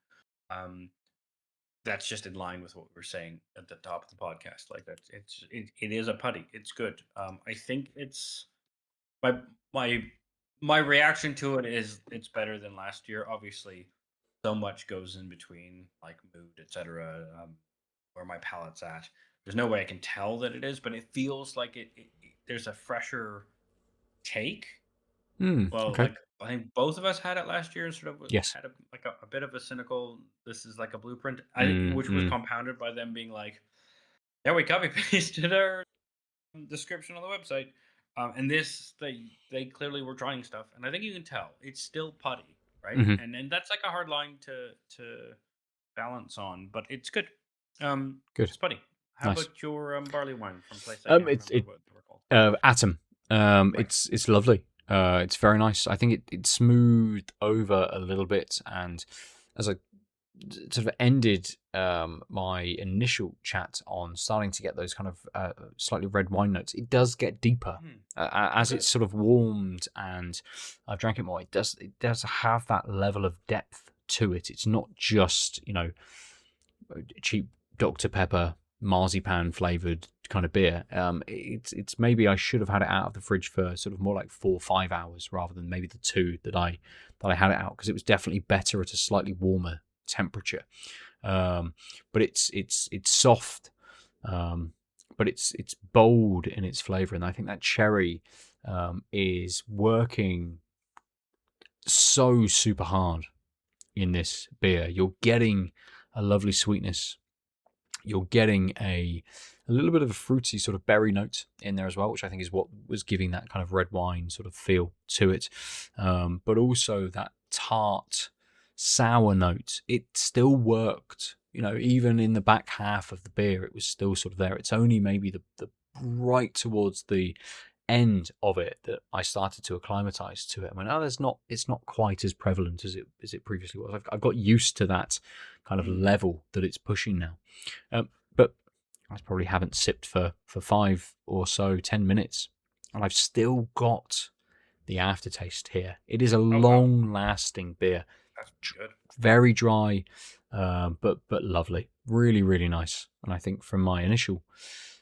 That's just in line with what we were saying at the top of the podcast. Like that, it is a putty. It's good. I think it's my my my reaction to it is it's better than last year. Obviously, so much goes in between, like mood, etc. Where my palate's at. There's no way I can tell that it is, but it feels like there's a fresher take. Well, Okay. like I think both of us had it last year, and sort of Yes. had a bit of a cynical. This is like a blueprint. I think, which was compounded by them being like, "Yeah, we copy pasted our description on the website," and this they clearly were trying stuff, and I think you can tell it's still putty, right? And that's like a hard line to balance on, but it's good. Good. It's putty. How Nice. about your barley wine from place I can't remember what they were called? Atom. Right. It's lovely. It's very nice. I think it smoothed over a little bit, and as I sort of ended my initial chat on starting to get those kind of slightly red wine notes, it does get deeper as it's sort of warmed and I've drank it more. It does have that level of depth to it. It's not just cheap Dr Pepper marzipan flavored kind of beer. It's maybe I should have had it out of the fridge for sort of more like 4 or 5 hours rather than maybe the 2 that I had it out, because it was definitely better at a slightly warmer temperature. But it's soft, but it's bold in its flavor, and I think that cherry is working so super hard in this beer. You're getting a lovely sweetness. You're getting a little bit of a fruity sort of berry note in there as well, which I think is what was giving that kind of red wine sort of feel to it. But also that tart, sour note. It still worked, even in the back half of the beer, it was still sort of there. It's only maybe the right towards the end of it that I started to acclimatize to it. I mean, it's not quite as prevalent as it previously was. I've got used to that kind of level that it's pushing now. But I probably haven't sipped for 5 or so 10 minutes, and I've still got the aftertaste here. It is a long-lasting beer. That's good. Very dry, but lovely. Really, really nice. And I think from my initial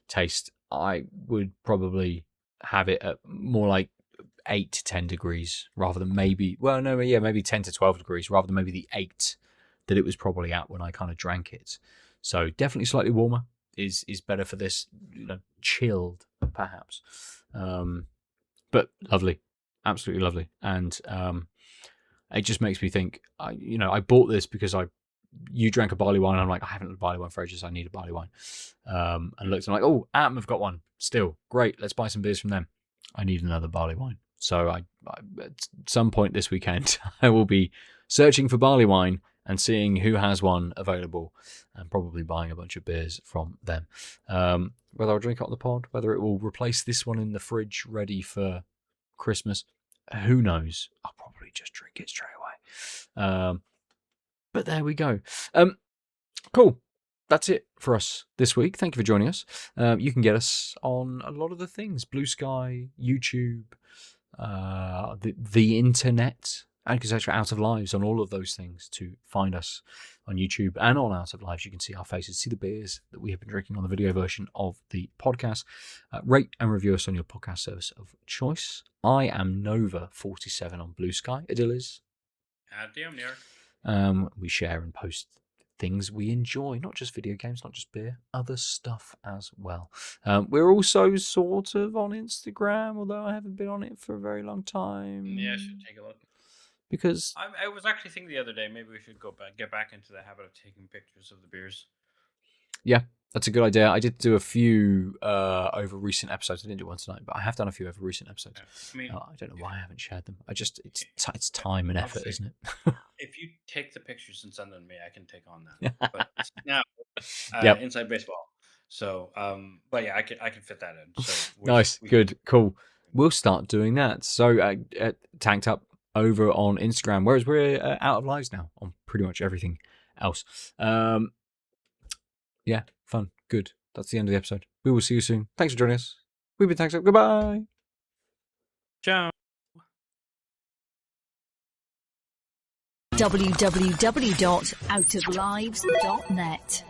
taste, I would probably have it at more like 8 to 10 degrees rather than maybe 10 to 12 degrees rather than maybe the 8 that it was probably at when I kind of drank it. So definitely slightly warmer is better for this, chilled perhaps. But lovely, absolutely lovely. And it just makes me think, I bought this because you drank a barley wine, and I'm like, I haven't had a barley wine for ages, I need a barley wine. And looked, and I'm like, oh, Atom have got one still. Great, let's buy some beers from them. I need another barley wine. So I at some point this weekend, I will be searching for barley wine and seeing who has one available, and probably buying a bunch of beers from them. Whether I'll drink it on the pod, whether it will replace this one in the fridge ready for Christmas, who knows? I'll probably just drink it straight away. But there we go. Cool. That's it for us this week. Thank you for joining us. You can get us on a lot of the things: Blue Sky, YouTube, the internet, and etc. Out of Lives, on all of those things to find us on YouTube and on Out of Lives. You can see our faces, see the beers that we have been drinking on the video version of the podcast. Rate and review us on your podcast service of choice. I am Nova47 on Blue Sky. Aadil is. Damn, New York. We share and post things we enjoy, not just video games, not just beer, other stuff as well. We're also sort of on Instagram, although I haven't been on it for a very long time. Yeah, I should take a look. because I was actually thinking the other day maybe we should get back into the habit of taking pictures of the beers. Yeah, that's a good idea. I did do a few over recent episodes. I didn't do one tonight, but I have done a few over recent episodes. Yeah. I mean, I don't know why I haven't shared them. It's time and effort, isn't it? If you take the pictures and send them to me, I can take on that. But now, inside baseball. So, but yeah, I can fit that in. So nice, good, cool. We'll start doing that. So, Tanked Up over on Instagram, whereas we're out of lives now on pretty much everything else. Yeah, fun, good. That's the end of the episode. We will see you soon. Thanks for joining us. We've been Tanked Up. Goodbye. Ciao. www.outoflives.net